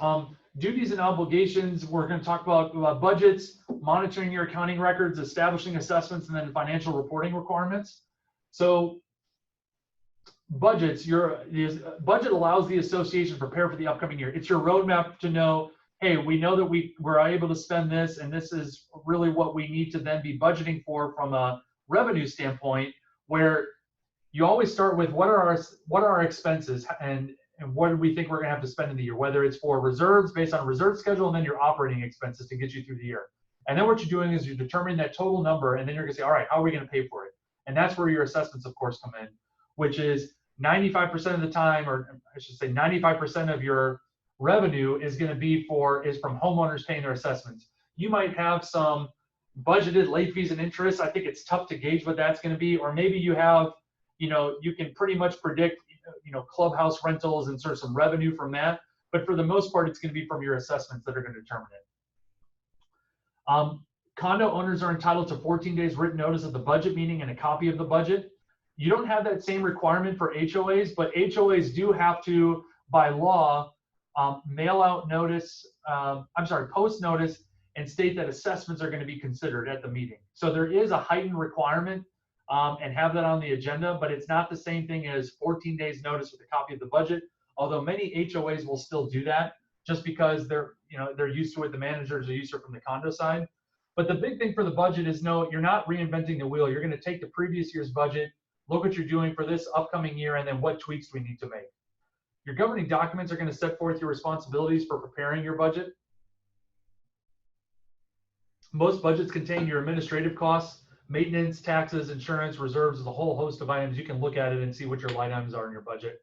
Duties and obligations, we're gonna talk about budgets, monitoring your accounting records, establishing assessments, and then financial reporting requirements. So budgets, budget allows the association to prepare for the upcoming year. It's your roadmap to know, hey, we know that we're able to spend this, and this is really what we need to then be budgeting for from a revenue standpoint, where you always start with what are our expenses and what do we think we're gonna have to spend in the year, whether it's for reserves based on a reserve schedule, and then your operating expenses to get you through the year. And then what you're doing is you're determining that total number, and then you're gonna say, all right, how are we gonna pay for it? And that's where your assessments, of course, come in, which is 95% of the time, or I should say 95% of your revenue is going to be from homeowners paying their assessments. You might have some budgeted late fees and interest. I think it's tough to gauge what that's going to be. Or maybe you have, you can pretty much predict, clubhouse rentals and sort of some revenue from that. But for the most part, it's going to be from your assessments that are going to determine Condo owners are entitled to 14 days written notice of the budget meeting and a copy of the budget. You don't have that same requirement for HOAs, but HOAs do have to, by law, mail out notice, post notice and state that assessments are going to be considered at the meeting. So there is a heightened requirement and have that on the agenda, but it's not the same thing as 14 days notice with a copy of the budget, although many HOAs will still do that just because they're used to it. The managers are used to it from the condo side. But the big thing for the budget is, no, you're not reinventing the wheel. You're going to take the previous year's budget, look what you're doing for this upcoming year, and then what tweaks do we need to make. Your governing documents are going to set forth your responsibilities for preparing your budget. Most budgets contain your administrative costs, maintenance, taxes, insurance, reserves. There's a whole host of items. You can look at it and see what your line items are in your budget.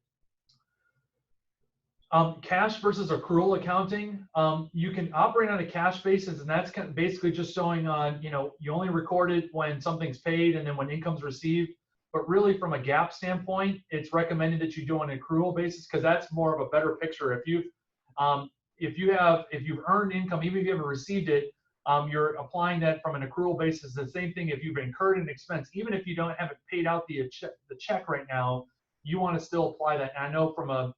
Cash versus accrual accounting. You can operate on a cash basis, and that's basically just showing on, you only record it when something's paid and then when income's received. But really, from a GAAP standpoint, it's recommended that you do on an accrual basis because that's more of a better picture. If you've earned income, even if you haven't received it, you're applying that from an accrual basis. The same thing if you've incurred an expense, even if you haven't paid out the check right now, you want to still apply that. And I know from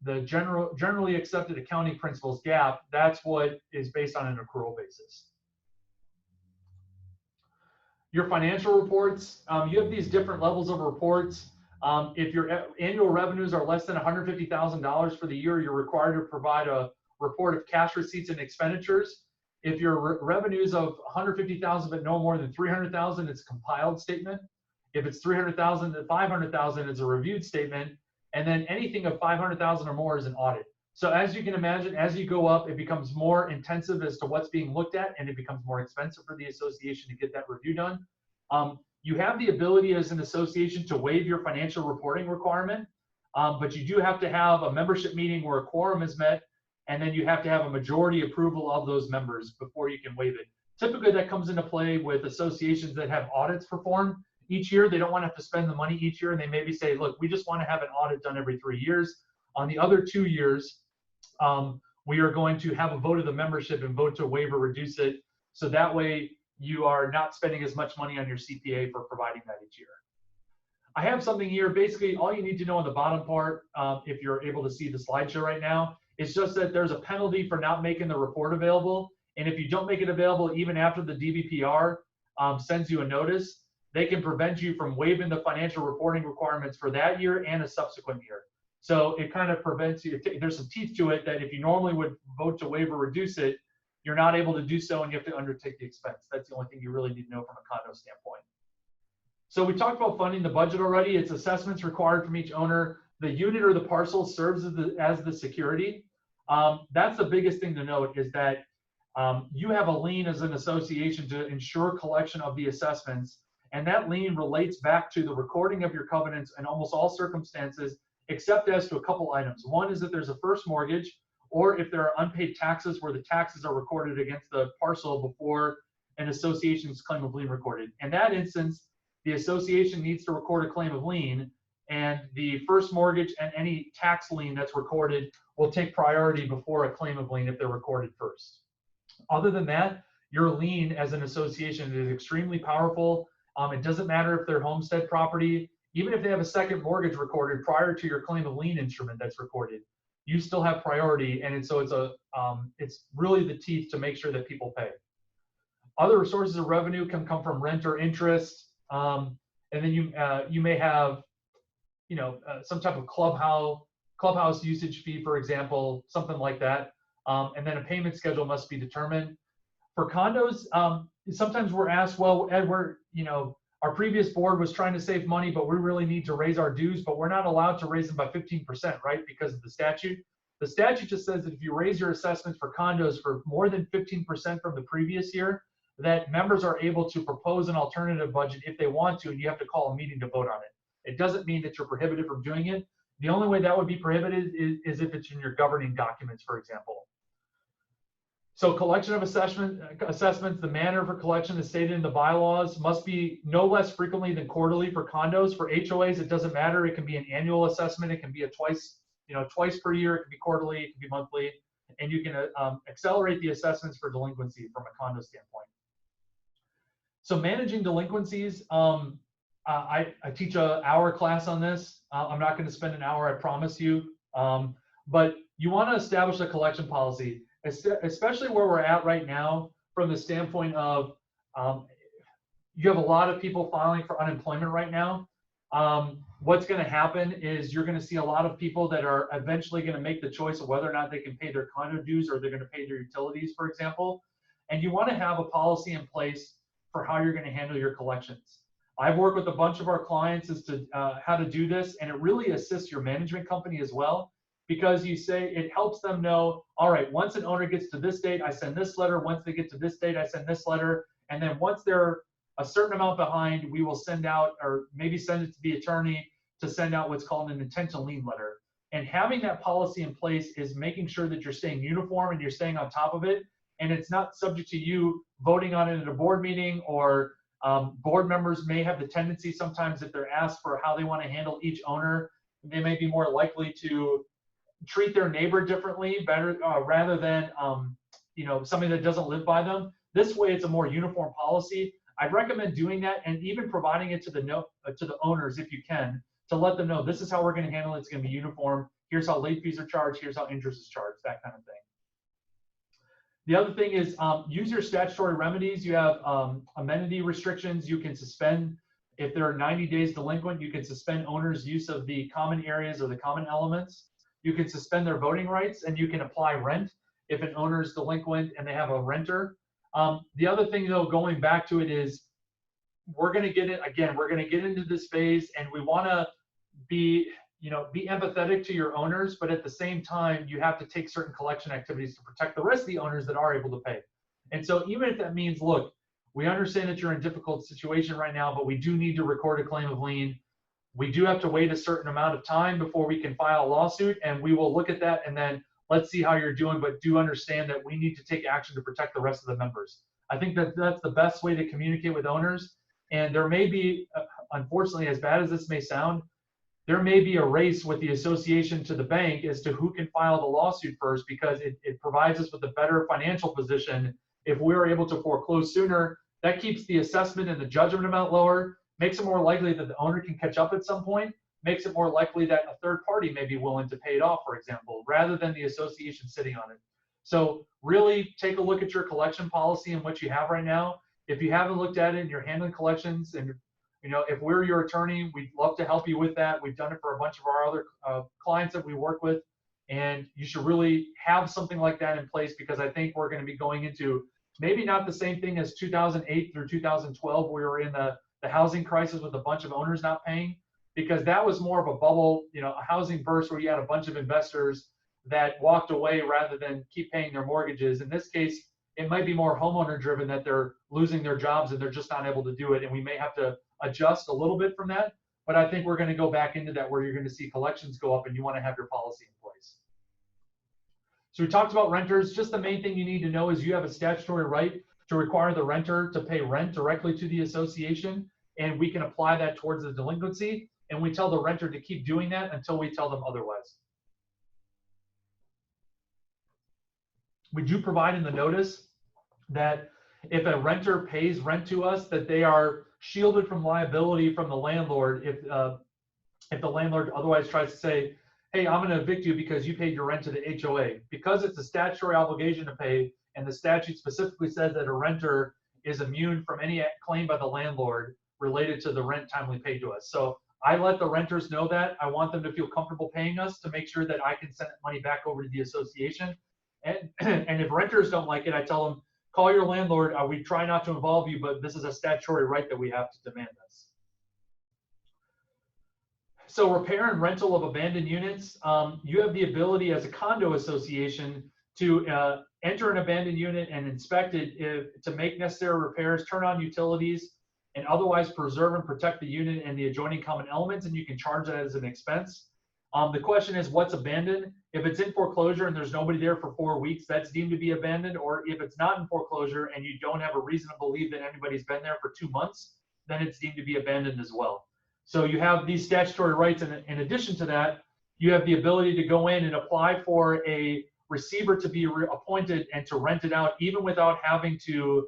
the generally accepted accounting principles, GAAP, that's what is based on an accrual basis. Your financial reports, you have these different levels of reports. If your annual revenues are less than $150,000 for the year, you're required to provide a report of cash receipts and expenditures. If your revenues of $150,000 but no more than $300,000, it's a compiled statement. If it's $300,000 to $500,000, it's a reviewed statement. And then anything of $500,000 or more is an audit. So as you can imagine, as you go up, it becomes more intensive as to what's being looked at, and it becomes more expensive for the association to get that review done. You have the ability as an association to waive your financial reporting requirement, but you do have to have a membership meeting where a quorum is met, and then you have to have a majority approval of those members before you can waive it. Typically, that comes into play with associations that have audits performed each year. They don't want to have to spend the money each year, and they maybe say, look, we just want to have an audit done every 3 years. On the other 2 years, we are going to have a vote of the membership and vote to waive or reduce it. So that way you are not spending as much money on your CPA for providing that each year. I have something here. Basically, all you need to know on the bottom part, if you're able to see the slideshow right now, is just that there's a penalty for not making the report available. And if you don't make it available, even after the DBPR sends you a notice, they can prevent you from waiving the financial reporting requirements for that year and a subsequent year. So it kind of prevents you. There's some teeth to it that if you normally would vote to waive or reduce it, you're not able to do so, and you have to undertake the expense. That's the only thing you really need to know from a condo standpoint. So we talked about funding the budget already. It's assessments required from each owner. The unit or the parcel serves as the security. That's the biggest thing to note, is that you have a lien as an association to ensure collection of the assessments, and that lien relates back to the recording of your covenants in almost all circumstances, except as to a couple items. One is that there's a first mortgage, or if there are unpaid taxes where the taxes are recorded against the parcel before an association's claim of lien recorded. In that instance, the association needs to record a claim of lien, and the first mortgage and any tax lien that's recorded will take priority before a claim of lien if they're recorded first. Other than that, your lien as an association is extremely powerful. It doesn't matter if they're homestead property. Even if they have a second mortgage recorded prior to your claim of lien instrument that's recorded, you still have priority, and so it's really the teeth to make sure that people pay. Other sources of revenue can come from rent or interest, and then you may have some type of clubhouse usage fee, for example, something like that, and then a payment schedule must be determined. For condos, sometimes we're asked, well, Ed, our previous board was trying to save money, but we really need to raise our dues, but we're not allowed to raise them by 15%, right? Because of the statute. The statute just says that if you raise your assessments for condos for more than 15% from the previous year, that members are able to propose an alternative budget if they want to, and you have to call a meeting to vote on it. It doesn't mean that you're prohibited from doing it. The only way that would be prohibited is if it's in your governing documents, for example. So collection of assessments, the manner for collection is stated in the bylaws, must be no less frequently than quarterly for condos. For HOAs, it doesn't matter. It can be an annual assessment. It can be twice per year. It can be quarterly. It can be monthly. and you can accelerate the assessments for delinquency from a condo standpoint. So managing delinquencies, I teach an hour class on this. I'm not going to spend an hour, I promise you. But you want to establish a collection policy, especially where we're at right now from the standpoint of you have a lot of people filing for unemployment right now. What's going to happen is you're going to see a lot of people that are eventually going to make the choice of whether or not they can pay their condo dues or they're going to pay their utilities, for example. And you want to have a policy in place for how you're going to handle your collections. I've worked with a bunch of our clients as to how to do this, and it really assists your management company as well, because you say it helps them know, all right, once an owner gets to this date, I send this letter. Once they get to this date, I send this letter. And then once they're a certain amount behind, we will send out, or maybe send it to the attorney to send out what's called an intention lien letter. And having that policy in place is making sure that you're staying uniform and you're staying on top of it. And it's not subject to you voting on it at a board meeting, or board members may have the tendency sometimes, if they're asked for how they want to handle each owner, they may be more likely to treat their neighbor differently, better rather than somebody that doesn't live by them. This way, it's a more uniform policy. I'd recommend doing that, and even providing it to the owners if you can, to let them know this is how we're going to handle it. It's going to be uniform. Here's how late fees are charged. Here's how interest is charged. That kind of thing. The other thing is use your statutory remedies. You have amenity restrictions. You can suspend, if they're 90 days delinquent, you can suspend owners' use of the common areas or the common elements. You can suspend their voting rights, and you can apply rent if an owner is delinquent and they have a renter. The other thing, though, going back to it, is we're going to get it again. We're going to get into this phase, and we want to be empathetic to your owners, but at the same time, you have to take certain collection activities to protect the rest of the owners that are able to pay. And so even if that means, look, we understand that you're in a difficult situation right now, but we do need to record a claim of lien. We do have to wait a certain amount of time before we can file a lawsuit, and we will look at that, and then let's see how you're doing, but do understand that we need to take action to protect the rest of the members. I think that that's the best way to communicate with owners. And there may be, unfortunately, as bad as this may sound, there may be a race with the association to the bank as to who can file the lawsuit first, because it provides us with a better financial position. If we're able to foreclose sooner, that keeps the assessment and the judgment amount lower, makes it more likely that the owner can catch up at some point, makes it more likely that a third party may be willing to pay it off, for example, rather than the association sitting on it. So really take a look at your collection policy and what you have right now. If you haven't looked at it and you're handling collections, and if we're your attorney, we'd love to help you with that. We've done it for a bunch of our other clients that we work with, and you should really have something like that in place, because I think we're going to be going into maybe not the same thing as 2008 through 2012. We were in the housing crisis with a bunch of owners not paying, because that was more of a bubble, a housing burst where you had a bunch of investors that walked away rather than keep paying their mortgages. In this case, it might be more homeowner driven, that they're losing their jobs and they're just not able to do it. And we may have to adjust a little bit from that, but I think we're going to go back into that, where you're going to see collections go up and you want to have your policy in place. So we talked about renters. Just the main thing you need to know is you have a statutory right to require the renter to pay rent directly to the association, and we can apply that towards the delinquency, and we tell the renter to keep doing that until we tell them otherwise. We do provide in the notice that if a renter pays rent to us, that they are shielded from liability from the landlord if the landlord otherwise tries to say, hey, I'm going to evict you because you paid your rent to the HOA. Because it's a statutory obligation to pay, and the statute specifically says that a renter is immune from any claim by the landlord related to the rent timely paid to us. So I let the renters know that. I want them to feel comfortable paying us to make sure that I can send money back over to the association. And if renters don't like it, I tell them, call your landlord. We try not to involve you, but this is a statutory right that we have to demand this. So repair and rental of abandoned units. You have the ability as a condo association to enter an abandoned unit and inspect it to make necessary repairs, turn on utilities, and otherwise preserve and protect the unit and the adjoining common elements, and you can charge that as an expense. The question is, what's abandoned? If it's in foreclosure and there's nobody there for 4 weeks, that's deemed to be abandoned. Or if it's not in foreclosure and you don't have a reason to believe that anybody's been there for 2 months, then it's deemed to be abandoned as well. So you have these statutory rights, and in addition to that, you have the ability to go in and apply for a receiver to be appointed and to rent it out, even without having to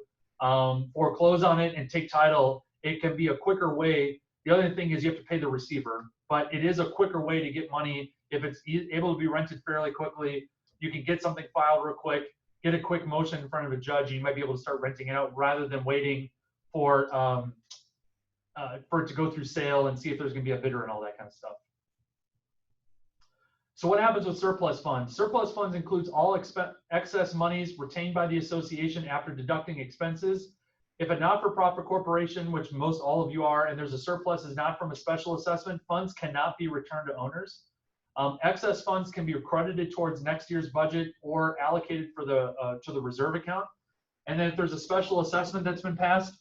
foreclose on it and take title. It can be a quicker way. The other thing is you have to pay the receiver, but it is a quicker way to get money. If it's able to be rented fairly quickly, you can get something filed real quick, get a quick motion in front of a judge, and you might be able to start renting it out rather than waiting for it to go through sale and see if there's going to be a bidder and all that kind of stuff. So what happens with surplus funds? Surplus funds includes all excess monies retained by the association after deducting expenses. If a not-for-profit corporation, which most all of you are, and there's a surplus is not from a special assessment, funds cannot be returned to owners. Excess funds can be credited towards next year's budget or allocated for to the reserve account. And then if there's a special assessment that's been passed,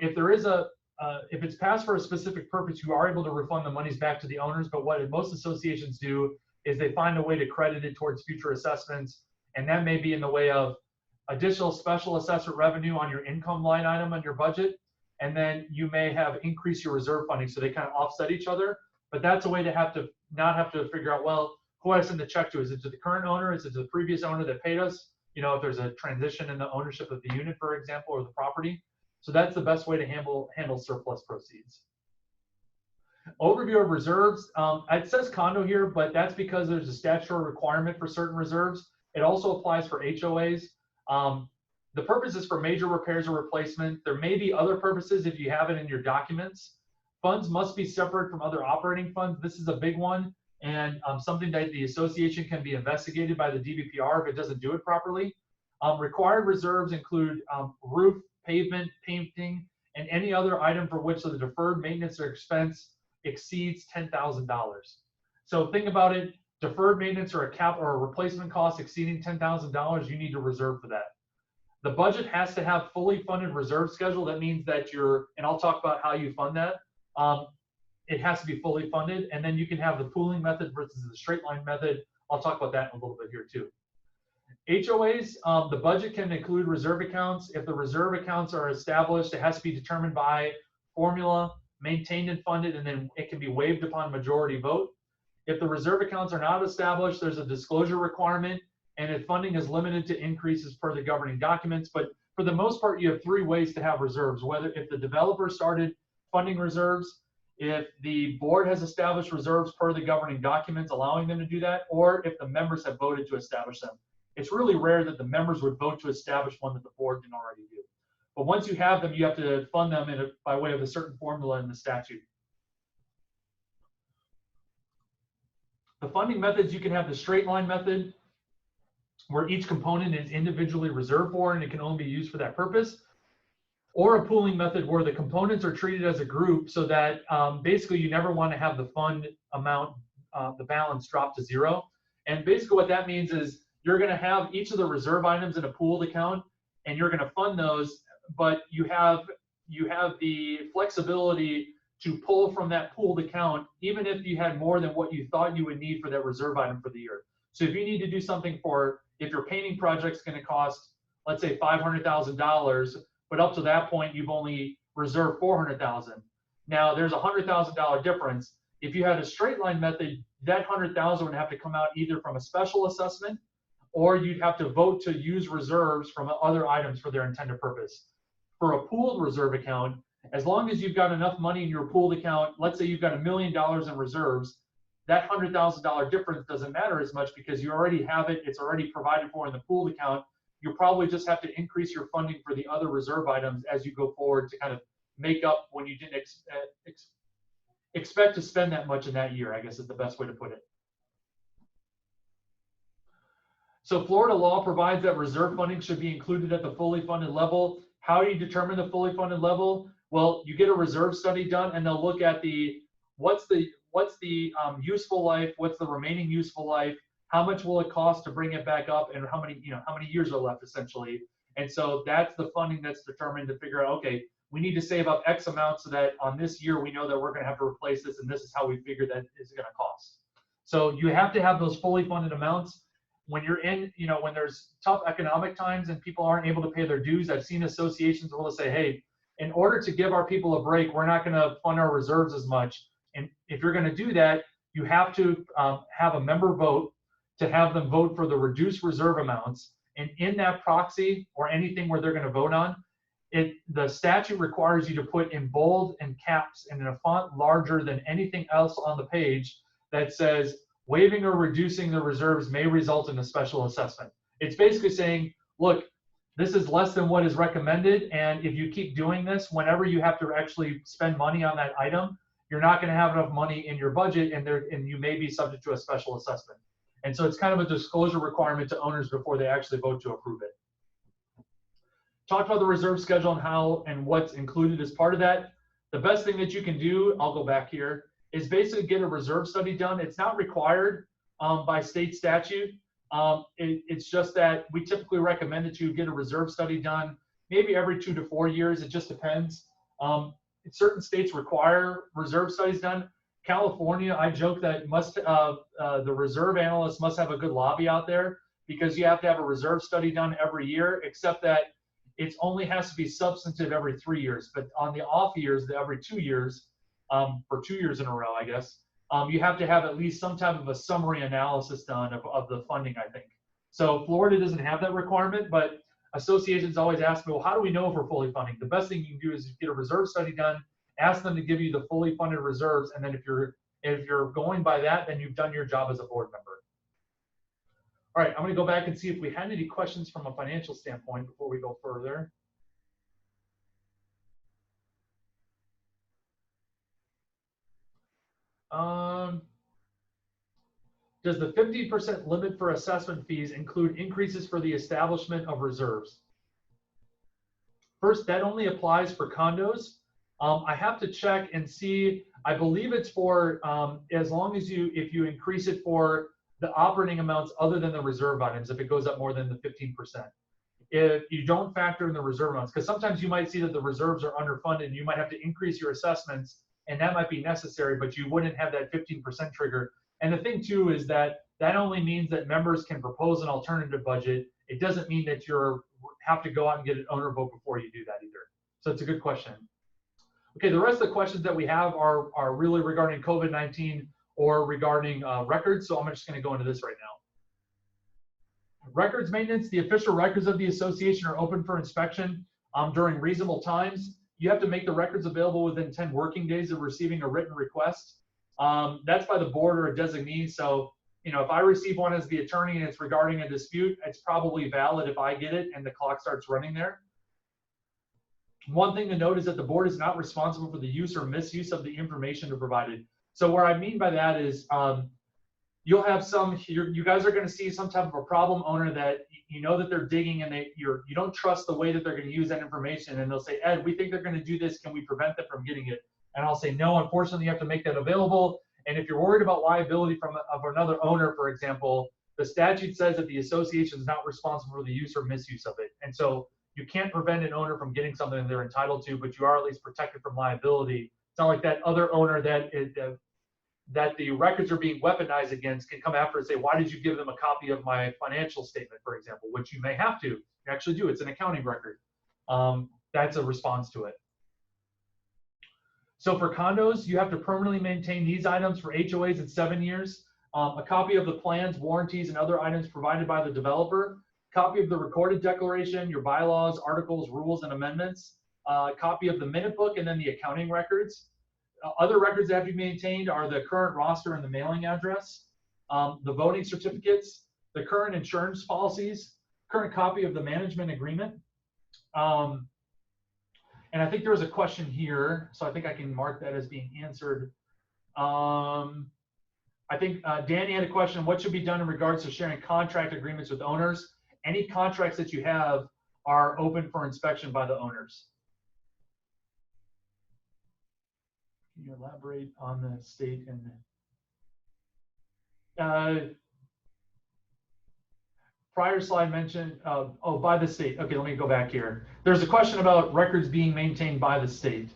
if it's passed for a specific purpose, you are able to refund the monies back to the owners. But what most associations do is they find a way to credit it towards future assessments, and that may be in the way of additional special assessment revenue on your income line item on your budget, and then you may have increased your reserve funding, so they kind of offset each other. But that's a way to not have to figure out, well, who I send the check to? Is it to the current owner? Is it to the previous owner that paid us? You know, if there's a transition in the ownership of the unit, for example, or the property. So that's the best way to handle surplus proceeds. Overview of reserves. It says condo here, but that's because there's a statutory requirement for certain reserves. It also applies for HOAs. The purpose is for major repairs or replacement. There may be other purposes if you have it in your documents. Funds must be separate from other operating funds. This is a big one, and something that the association can be investigated by the DBPR if it doesn't do it properly. Required reserves include roof, pavement, painting, and any other item for which the deferred maintenance or expense exceeds $10,000. So think about it, deferred maintenance or a replacement cost exceeding $10,000, you need to reserve for that. The budget has to have fully funded reserve schedule. That means that and I'll talk about how you fund that. It has to be fully funded, and then you can have the pooling method versus the straight line method. I'll talk about that in a little bit here too. HOAs, the budget can include reserve accounts. If the reserve accounts are established, it has to be determined by formula, maintained and funded, and then it can be waived upon majority vote. If the reserve accounts are not established, there's a disclosure requirement, and if funding is limited to increases per the governing documents. But for the most part, you have three ways to have reserves. Whether if the developer started funding reserves, if the board has established reserves per the governing documents allowing them to do that, or if the members have voted to establish them. It's really rare that the members would vote to establish one that the board didn't already do. But once you have them, you have to fund them by way of a certain formula in the statute. The funding methods, you can have the straight line method, where each component is individually reserved for and it can only be used for that purpose. Or a pooling method where the components are treated as a group so that basically you never want to have the fund amount, the balance drop to zero. And basically what that means is you're going to have each of the reserve items in a pooled account and you're going to fund those, but you have the flexibility to pull from that pooled account even if you had more than what you thought you would need for that reserve item for the year. So if you need to do something if your painting project's going to cost, let's say $500,000, but up to that point you've only reserved $400,000. Now there's a $100,000 difference. If you had a straight line method, that $100,000 would have to come out either from a special assessment or you'd have to vote to use reserves from other items for their intended purpose. For a pooled reserve account, as long as you've got enough money in your pooled account, let's say you've got $1 million in reserves, that $100,000 difference doesn't matter as much because you already have it, it's already provided for in the pooled account. You probably just have to increase your funding for the other reserve items as you go forward to kind of make up when you didn't expect to spend that much in that year, I guess is the best way to put it. So Florida law provides that reserve funding should be included at the fully funded level. How do you determine the fully funded level? Well, you get a reserve study done and they'll look at what's the useful life, what's the remaining useful life, how much will it cost to bring it back up, and how many years are left essentially. And so that's the funding that's determined to figure out, okay, we need to save up X amount so that on this year we know that we're going to have to replace this, and this is how we figure that is going to cost. So you have to have those fully funded amounts. When you're when there's tough economic times and people aren't able to pay their dues, I've seen associations will say, hey, in order to give our people a break, we're not going to fund our reserves as much. And if you're going to do that, you have to have a member vote to have them vote for the reduced reserve amounts. And in that proxy or anything where they're going to vote on, the statute requires you to put in bold and caps and in a font larger than anything else on the page that says waiving or reducing the reserves may result in a special assessment. It's basically saying, look, this is less than what is recommended, and if you keep doing this, whenever you have to actually spend money on that item, you're not going to have enough money in your budget, and you may be subject to a special assessment. And so it's kind of a disclosure requirement to owners before they actually vote to approve it. Talked about the reserve schedule and how and what's included as part of that. The best thing that you can do, I'll go back here, is basically get a reserve study done. It's not required by state statute. It's just that we typically recommend that you get a reserve study done maybe every 2 to 4 years. It just depends. Certain states require reserve studies done. California, I joke that the reserve analyst must have a good lobby out there because you have to have a reserve study done every year, except that it only has to be substantive every 3 years. But on the off years, every 2 years, for 2 years in a row, I guess, you have to have at least some type of a summary analysis done of the funding, I think. So Florida doesn't have that requirement, but associations always ask me, well, how do we know if we're fully funding? The best thing you can do is get a reserve study done, ask them to give you the fully funded reserves, and then if you're going by that, then you've done your job as a board member. All right, I'm going to go back and see if we had any questions from a financial standpoint before we go further. Does the 50% limit for assessment fees include increases for the establishment of reserves? First, that only applies for condos. I have to check and see. I believe it's for as long as if you increase it for the operating amounts other than the reserve items, if it goes up more than the 15%. If you don't factor in the reserve amounts, because sometimes you might see that the reserves are underfunded and you might have to increase your assessments, and that might be necessary, but you wouldn't have that 15% trigger. And the thing too is that only means that members can propose an alternative budget. It doesn't mean that you have to go out and get an owner vote before you do that either. So it's a good question. Okay, the rest of the questions that we have are really regarding COVID-19 or regarding records. So I'm just going to go into this right now. Records maintenance. The official records of the association are open for inspection during reasonable times. You have to make the records available within 10 working days of receiving a written request. That's by the board or a designee. So, if I receive one as the attorney and it's regarding a dispute, it's probably valid if I get it and the clock starts running there. One thing to note is that the board is not responsible for the use or misuse of the information provided. So what I mean by that is you'll have you guys are going to see some type of a problem owner that that they're digging and you don't trust the way that they're going to use that information, and they'll say, Ed, we think they're going to do this. Can we prevent them from getting it? And I'll say, no, unfortunately, you have to make that available. And if you're worried about liability of another owner, for example, the statute says that the association is not responsible for the use or misuse of it. And so you can't prevent an owner from getting something they're entitled to, but you are at least protected from liability. It's not like that other owner that the records are being weaponized against can come after and say, why did you give them a copy of my financial statement, for example, which you may have to. You actually do. It's an accounting record. That's a response to it. So for condos, you have to permanently maintain these items for HOAs at 7 years. A copy of the plans, warranties, and other items provided by the developer. Copy of the recorded declaration, your bylaws, articles, rules, and amendments. Copy of the minute book, and then the accounting records. Other records that have to be maintained are the current roster and the mailing address, the voting certificates, the current insurance policies, current copy of the management agreement. And I think there was a question here, so I think I can mark that as being answered. I think Danny had a question, what should be done in regards to sharing contract agreements with owners? Any contracts that you have are open for inspection by the owners. Can you elaborate on the state and prior slide mentioned, by the state. Okay, let me go back here. There's a question about records being maintained by the state.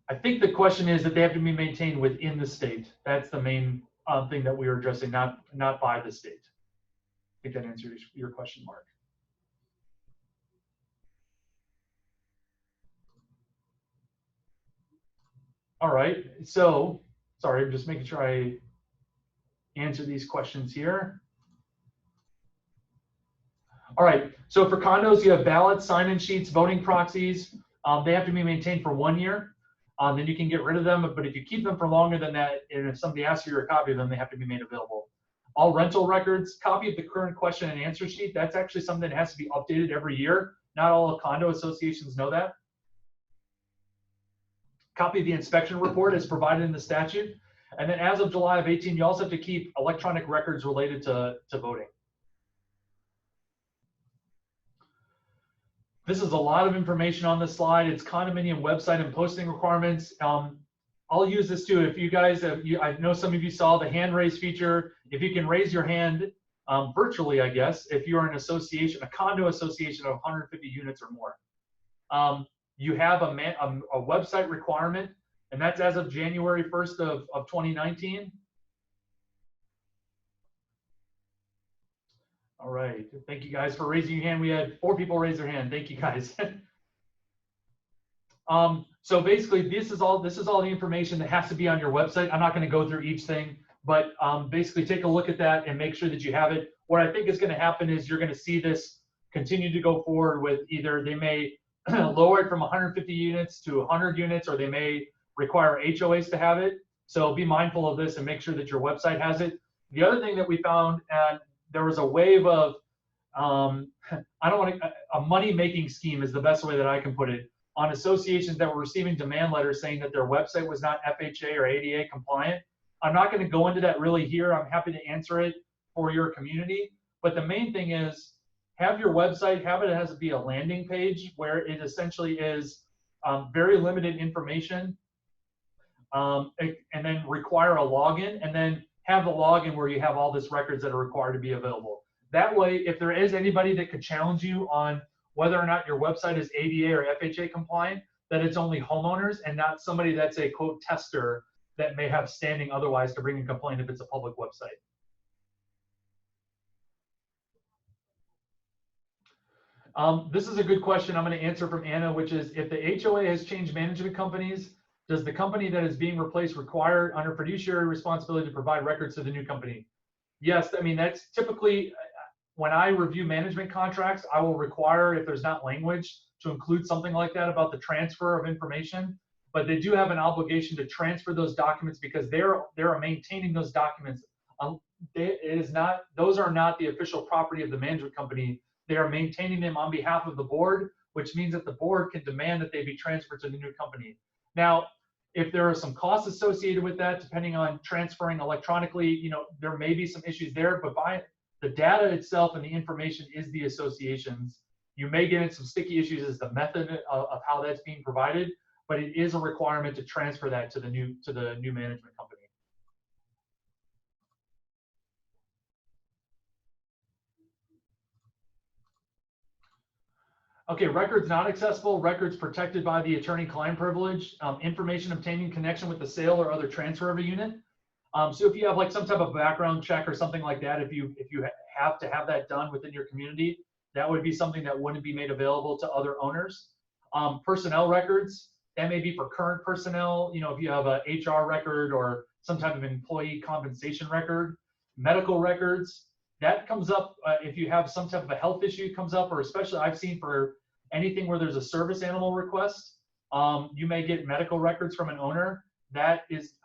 I think the question is that they have to be maintained within the state. That's the main thing that we are addressing, not by the state. I think that answers your question, Mark. All right, so Sorry, I'm just making sure I answer these questions here. All right, so for condos, you have ballots, sign-in sheets, voting proxies. They have to be maintained for 1 year. Then you can get rid of them, but if you keep them for longer than that, and if somebody asks you for a copy of them, they have to be made available. All rental records, copy of the current question and answer sheet. That's actually something that has to be updated every year. Not all condo associations know that. Copy of the inspection report is provided in the statute. And then as of July of 18, you also have to keep electronic records related to voting. This is a lot of information on this slide. It's condominium website and posting requirements. I'll use this too. If you guys, I know some of you saw the hand raise feature. If you can raise your hand virtually, I guess, if you're an association, a condo association of 150 units or more, you have a website requirement, and that's as of January 1st of 2019. All right, thank you guys for raising your hand. We had 4 people raise their hand. Thank you guys. So basically, this is all the information that has to be on your website. I'm not going to go through each thing, but basically take a look at that and make sure that you have it. What I think is going to happen is you're going to see this continue to go forward with either they may lower it from 150 units to 100 units, or they may require HOAs to have it. So be mindful of this and make sure that your website has it. The other thing that we found, and there was a wave of, a money-making scheme is the best way that I can put it, on associations that were receiving demand letters saying that their website was not FHA or ADA compliant. I'm not going to go into that really here. I'm happy to answer it for your community. But the main thing is, have your website, have it as be a landing page where it essentially is very limited information, and then require a login, and then have the login where you have all these records that are required to be available. That way, if there is anybody that could challenge you on whether or not your website is ADA or FHA compliant, that it's only homeowners and not somebody that's a quote tester that may have standing otherwise to bring a complaint if it's a public website. This is a good question I'm going to answer from Anna, which is, if the HOA has changed management companies, does the company that is being replaced require under fiduciary responsibility to provide records to the new company? Yes, I mean, that's typically, when I review management contracts, I will require, if there's not language, to include something like that about the transfer of information. But they do have an obligation to transfer those documents because they're maintaining those documents. Those are not the official property of the management company. They are maintaining them on behalf of the board, which means that the board can demand that they be transferred to the new company. Now, if there are some costs associated with that, depending on transferring electronically, there may be some issues there, but by the data itself and the information is the association's. You may get into some sticky issues as the method of how that's being provided, but it is a requirement to transfer that to the new management company. Okay, records not accessible, records protected by the attorney-client privilege, information obtained in connection with the sale or other transfer of a unit. So if you have like some type of background check or something like that, if you have to have that done within your community, that would be something that wouldn't be made available to other owners. Personnel records, that may be for current personnel, if you have a HR record or some type of employee compensation record. Medical records, that comes up if you have some type of a health issue comes up, or especially I've seen for anything where there's a service animal request, you may get medical records from an owner. That is,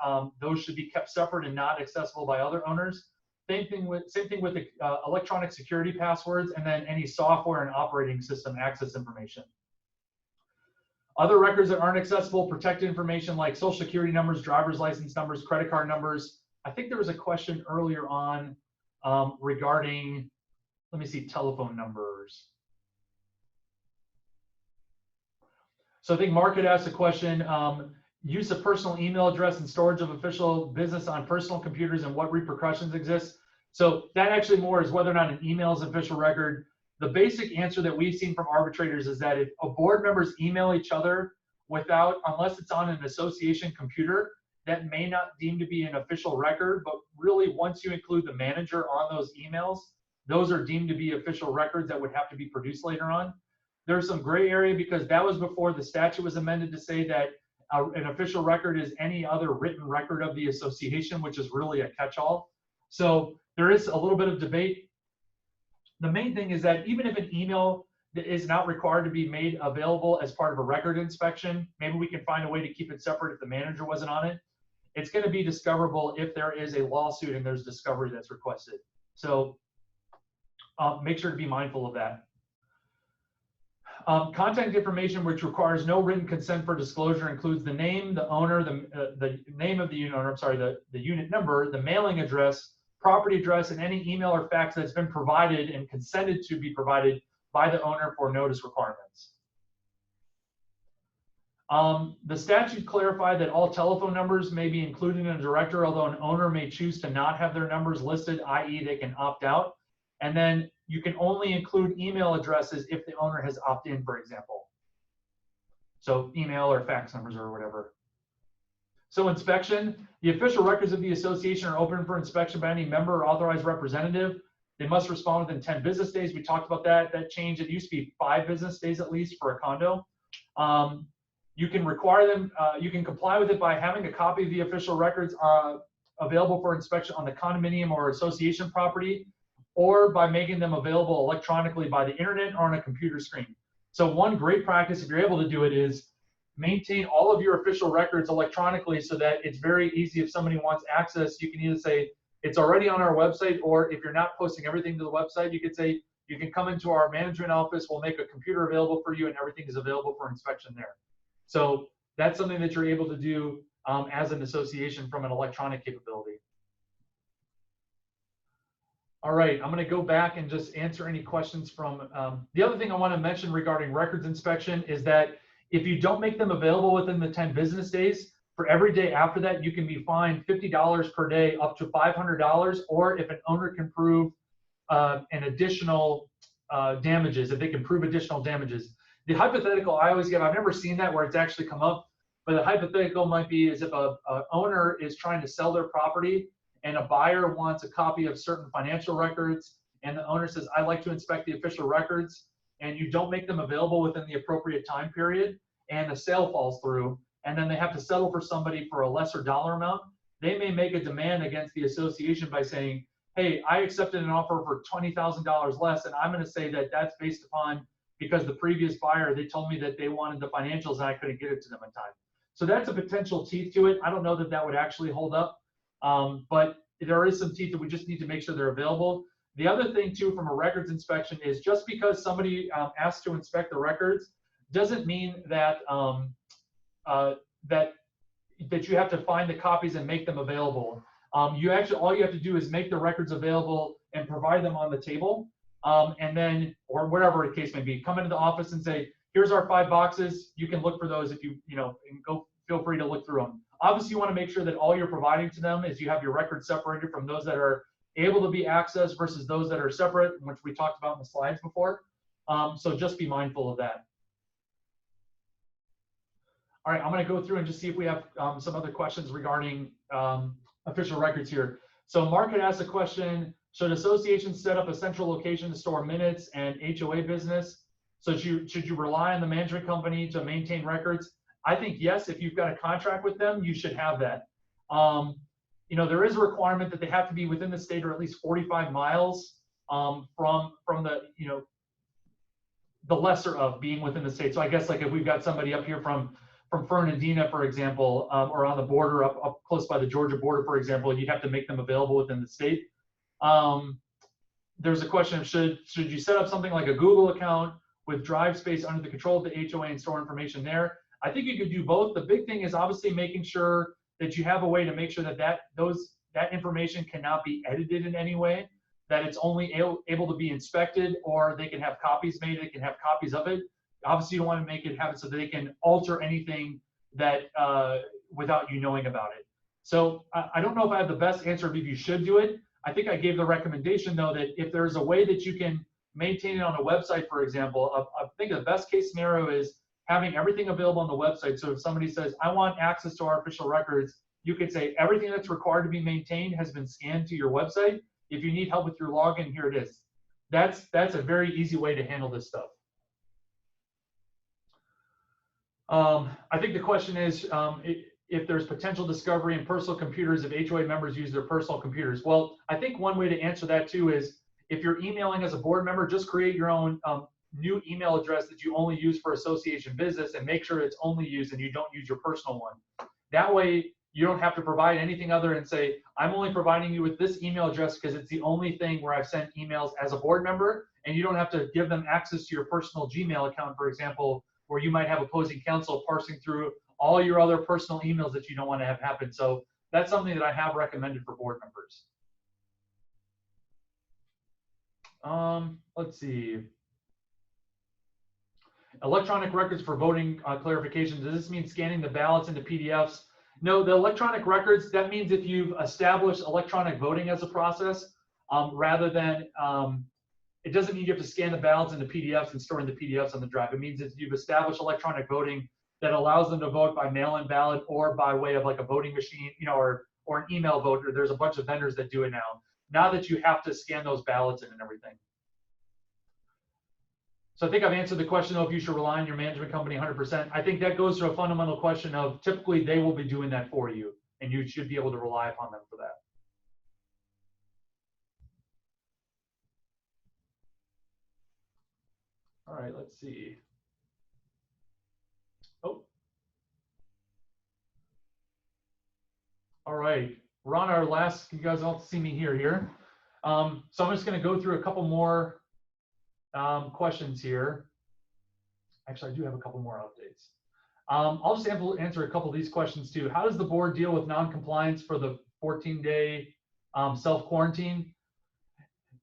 those should be kept separate and not accessible by other owners. Same thing with the electronic security passwords, and then any software and operating system access information. Other records that aren't accessible, protected information like social security numbers, driver's license numbers, credit card numbers. I think there was a question earlier on regarding, let me see, telephone numbers. So I think Mark had asked a question, use of personal email address and storage of official business on personal computers and what repercussions exist. So that actually more is whether or not an email is an official record. The basic answer that we've seen from arbitrators is that if a board members email each other unless it's on an association computer, that may not deem to be an official record, but really once you include the manager on those emails, those are deemed to be official records that would have to be produced later on. There's some gray area because that was before the statute was amended to say that an official record is any other written record of the association, which is really a catch-all. So there is a little bit of debate. The main thing is that even if an email is not required to be made available as part of a record inspection, maybe we can find a way to keep it separate if the manager wasn't on it. It's going to be discoverable if there is a lawsuit and there's discovery that's requested. So make sure to be mindful of that. Contact information which requires no written consent for disclosure includes the name, the owner, the name of the unit owner, I'm sorry, the unit number, the mailing address, property address, and any email or fax that's been provided and consented to be provided by the owner for notice requirements. The statute clarified that all telephone numbers may be included in a directory, although an owner may choose to not have their numbers listed, i.e. they can opt out. And then you can only include email addresses if the owner has opted in, for example. So email or fax numbers or whatever. So inspection, the official records of the association are open for inspection by any member or authorized representative. They must respond within 10 business days. We talked about that. That changed. It used to be 5 business days at least for a condo. You can require them, you can comply with it by having a copy of the official records available for inspection on the condominium or association property, or by making them available electronically by the internet or on a computer screen. So one great practice, if you're able to do it, is maintain all of your official records electronically so that it's very easy if somebody wants access. You can either say, it's already on our website, or if you're not posting everything to the website, you could say, you can come into our management office, we'll make a computer available for you, and everything is available for inspection there. So that's something that you're able to do as an association from an electronic capability. All right, I'm going to go back and just answer any questions from the other thing I want to mention regarding records inspection is that if you don't make them available within the 10 business days, for every day after that, you can be fined $50 per day up to $500, or if an owner can prove an additional damages, if they can prove additional damages. The hypothetical I always give, I've never seen that where it's actually come up, but the hypothetical might be is if a owner is trying to sell their property and a buyer wants a copy of certain financial records, and the owner says, I'd like to inspect the official records, and you don't make them available within the appropriate time period, and the sale falls through, and then they have to settle for somebody for a lesser dollar amount, they may make a demand against the association by saying, hey, I accepted an offer for $20,000 less, and I'm going to say that that's based upon because the previous buyer, they told me that they wanted the financials and I couldn't get it to them in time. So that's a potential teeth to it. I don't know that that would actually hold up, but there is some teeth that we just need to make sure they're available. The other thing too, from a records inspection, is just because somebody asks to inspect the records doesn't mean that that you have to find the copies and make them available. You actually, all you have to do is make the records available and provide them on the table. And then, or whatever the case may be, come into the office and say, here's our 5 boxes. You can look for those if you know, and go, feel free to look through them. Obviously, you want to make sure that all you're providing to them is you have your records separated from those that are able to be accessed versus those that are separate, which we talked about in the slides before. So just be mindful of that. All right, I'm going to go through and just see if we have some other questions regarding official records here. So Mark had asked a question, should associations set up a central location to store minutes and HOA business? So should you rely on the management company to maintain records? I think yes, if you've got a contract with them, you should have that. You know, there is a requirement that they have to be within the state or at least 45 miles from the, you know, the lesser of being within the state. So I guess like if we've got somebody up here from Fernandina, for example, or on the border up close by the Georgia border, for example, you'd have to make them available within the state. There's a question of should you set up something like a Google account with drive space under the control of the HOA and store information there? I think you could do both. The big thing is obviously making sure that you have a way to make sure that that information cannot be edited in any way, that it's only able to be inspected, or they can have copies made, they can have copies of it. Obviously, you don't want to make it happen so that they can alter anything that without you knowing about it. So I don't know if I have the best answer of if you should do it. I think I gave the recommendation, though, that if there's a way that you can maintain it on a website, for example, I think the best case scenario is having everything available on the website. So if somebody says, I want access to our official records, you could say everything that's required to be maintained has been scanned to your website. If you need help with your login, here it is. That's a very easy way to handle this stuff. I think the question is if there's potential discovery in personal computers if HOA members use their personal computers. Well, I think one way to answer that too is if you're emailing as a board member, just create your own new email address that you only use for association business and make sure it's only used and you don't use your personal one. That way you don't have to provide anything other than say, I'm only providing you with this email address because it's the only thing where I've sent emails as a board member, and you don't have to give them access to your personal Gmail account, for example, where you might have opposing counsel parsing through all your other personal emails that you don't want to have happen. So that's something that I have recommended for board members. Let's see. Electronic records for voting clarification. Does this mean scanning the ballots into PDFs? No, the electronic records, that means if you've established electronic voting as a process, rather than, it doesn't mean you have to scan the ballots into PDFs and store in the PDFs on the drive. It means if you've established electronic voting that allows them to vote by mail-in ballot or by way of like a voting machine, you know, or an email voter. There's a bunch of vendors that do it now. Now that you have to scan those ballots in and everything. So I think I've answered the question of if you should rely on your management company 100%. I think that goes to a fundamental question of typically they will be doing that for you, and you should be able to rely upon them for that. All right, let's see. Oh. All right, we're on our last, you guys all see me here. So I'm just gonna go through a couple more questions here. Actually, I do have a couple more updates. I'll just answer a couple of these questions too. How does the board deal with non-compliance for the 14-day self-quarantine?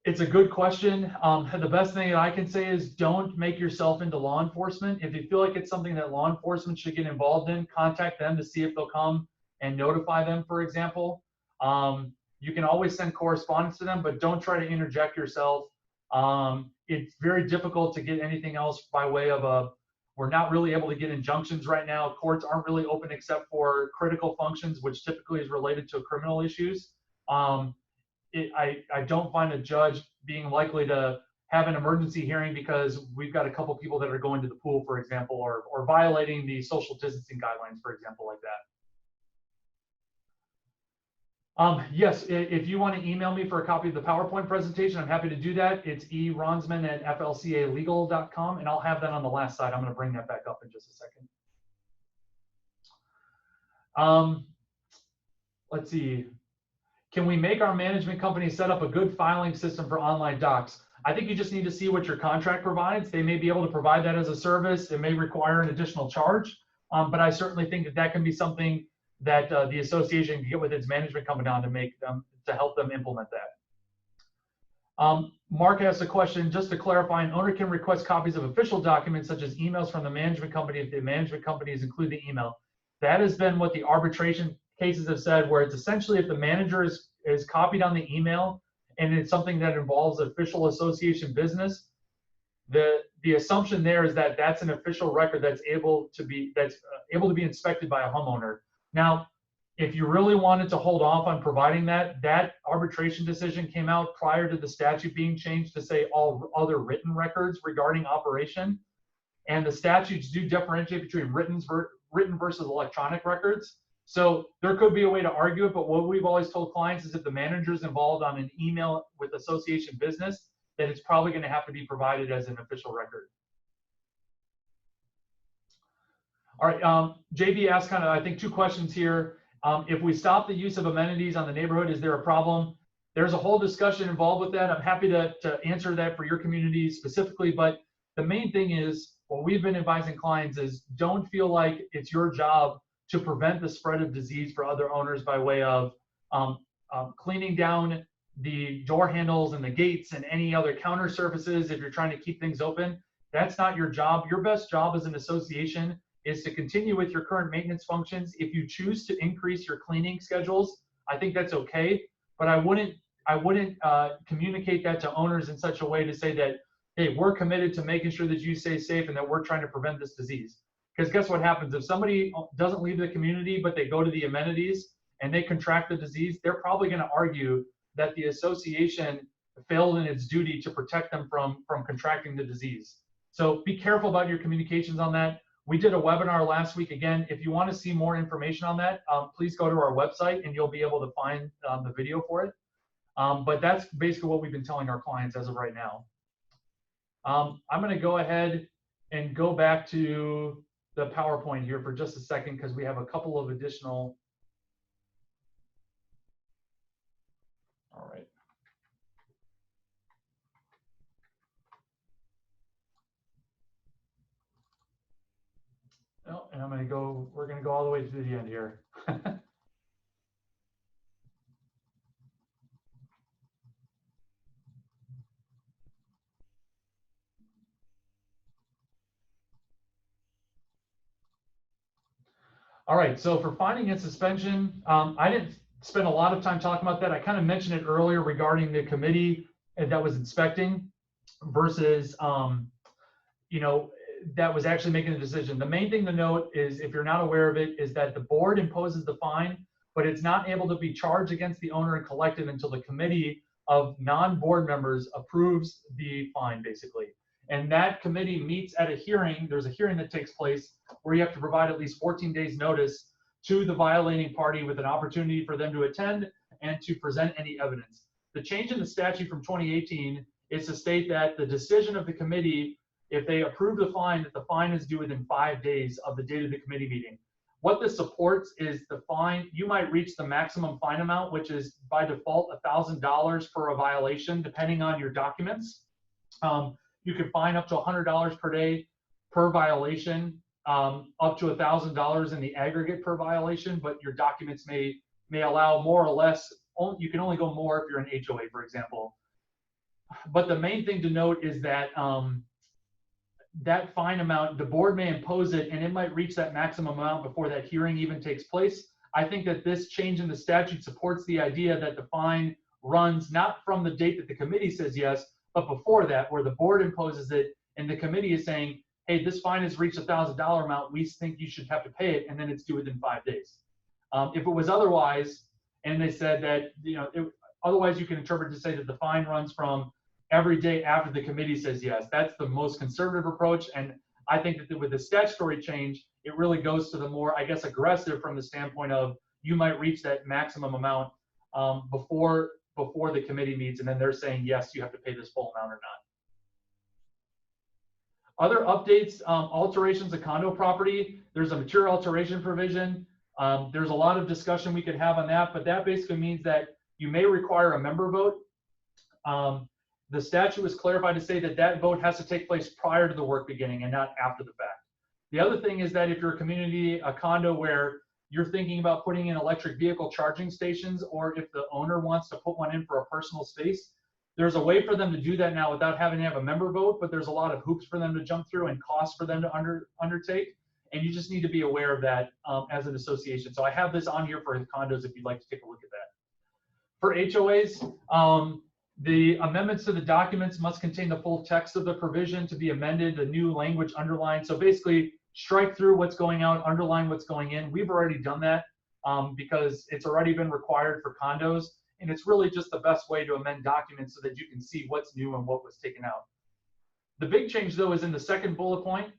It's a good question. The best thing that I can say is don't make yourself into law enforcement. If you feel like it's something that law enforcement should get involved in, contact them to see if they'll come and notify them, for example. You can always send correspondence to them, but don't try to interject yourself. It's very difficult to get anything else by way of we're not really able to get injunctions right now. Courts aren't really open except for critical functions, which typically is related to criminal issues. I don't find a judge being likely to have an emergency hearing because we've got a couple people that are going to the pool, for example, or violating the social distancing guidelines, for example, like that. Yes, if you want to email me for a copy of the PowerPoint presentation, I'm happy to do that. It's eronsman@flcalegal.com, and I'll have that on the last slide. I'm going to bring that back up in just a second. Let's see. Can we make our management company set up a good filing system for online docs? I think you just need to see what your contract provides. They may be able to provide that as a service. It may require an additional charge, but I certainly think that can be something that the association can get with its management company on to help them implement that. Mark asked a question, just to clarify, an owner can request copies of official documents such as emails from the management company if the management company is including the email. That has been what the arbitration cases have said, where it's essentially if the manager is copied on the email and it's something that involves official association business, the assumption there is that that's an official record that's able to be inspected by a homeowner. Now, if you really wanted to hold off on providing that arbitration decision came out prior to the statute being changed to say all other written records regarding operation. And the statutes do differentiate between written versus electronic records. So there could be a way to argue it, but what we've always told clients is if the manager's involved on an email with association business, then it's probably going to have to be provided as an official record. All right, JB asked I think two questions here. If we stop the use of amenities on the neighborhood, is there a problem? There's a whole discussion involved with that. I'm happy to answer that for your community specifically, but the main thing is what we've been advising clients is don't feel like it's your job to prevent the spread of disease for other owners by way of cleaning down the door handles and the gates and any other counter surfaces if you're trying to keep things open. That's not your job. Your best job as an association is to continue with your current maintenance functions. If you choose to increase your cleaning schedules, I think that's okay, but I wouldn't communicate that to owners in such a way to say that, hey, we're committed to making sure that you stay safe and that we're trying to prevent this disease. Because guess what happens? If somebody doesn't leave the community, but they go to the amenities and they contract the disease, they're probably going to argue that the association failed in its duty to protect them from contracting the disease. So be careful about your communications on that. We did a webinar last week. Again, if you want to see more information on that, please go to our website and you'll be able to find the video for it. But that's basically what we've been telling our clients as of right now. I'm going to go ahead and go back to the PowerPoint here for just a second because we have a couple of additional. All right. Oh, and we're going to go all the way to the end here. All right, so for finding and suspension, I didn't spend a lot of time talking about that. I kind of mentioned it earlier regarding the committee that was inspecting versus, you know, that was actually making the decision. The main thing to note is, if you're not aware of it, is that the board imposes the fine, but it's not able to be charged against the owner and collected until the committee of non-board members approves the fine, basically. And that committee meets at a hearing. There's a hearing that takes place where you have to provide at least 14 days notice to the violating party with an opportunity for them to attend and to present any evidence. The change in the statute from 2018 is to state that the decision of the committee, if they approve the fine, that the fine is due within 5 days of the date of the committee meeting. What this supports is the fine, you might reach the maximum fine amount, which is by default $1,000 for a violation, depending on your documents. You can fine up to $100 per day per violation, up to $1,000 in the aggregate per violation, but your documents may allow more or less. You can only go more if you're an HOA, for example. But the main thing to note is that that fine amount, the board may impose it, and it might reach that maximum amount before that hearing even takes place. I think that this change in the statute supports the idea that the fine runs not from the date that the committee says yes, but before that, where the board imposes it and the committee is saying, hey, this fine has reached $1,000 amount, we think you should have to pay it, and then it's due within 5 days. If it was otherwise, and they said that, you know, otherwise you can interpret to say that the fine runs from every day after the committee says yes. That's the most conservative approach, and I think that with the statutory change, it really goes to the more, I guess, aggressive from the standpoint of you might reach that maximum amount before the committee meets, and then they're saying, yes, you have to pay this full amount or not. Other updates, alterations of condo property. There's a material alteration provision. There's a lot of discussion we could have on that, but that basically means that you may require a member vote. The statute was clarified to say that that vote has to take place prior to the work beginning and not after the fact. The other thing is that if you're a community, a condo where you're thinking about putting in electric vehicle charging stations, or if the owner wants to put one in for a personal space, there's a way for them to do that now without having to have a member vote, but there's a lot of hoops for them to jump through and costs for them to undertake. And you just need to be aware of that as an association. So I have this on here for condos if you'd like to take a look at that. For HOAs, the amendments to the documents must contain the full text of the provision to be amended, the new language underlined. So basically, strike through what's going out, underline what's going in. We've already done that because it's already been required for condos. And it's really just the best way to amend documents so that you can see what's new and what was taken out. The big change, though, is in the second bullet point,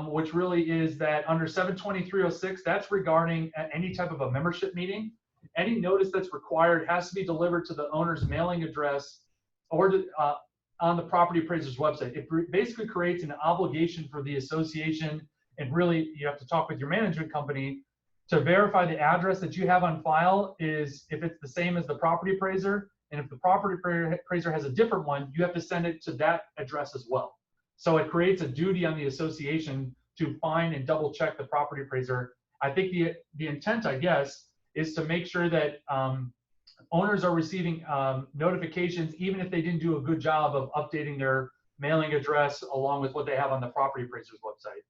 which really is that under 72306, that's regarding any type of a membership meeting. Any notice that's required has to be delivered to the owner's mailing address or to, on the property appraiser's website. It basically creates an obligation for the association, and really you have to talk with your management company to verify the address that you have on file is, if it's the same as the property appraiser, and if the property appraiser has a different one, you have to send it to that address as well. So it creates a duty on the association to find and double check the property appraiser. I think the intent, I guess, is to make sure that owners are receiving notifications, even if they didn't do a good job of updating their mailing address along with what they have on the property appraiser's website.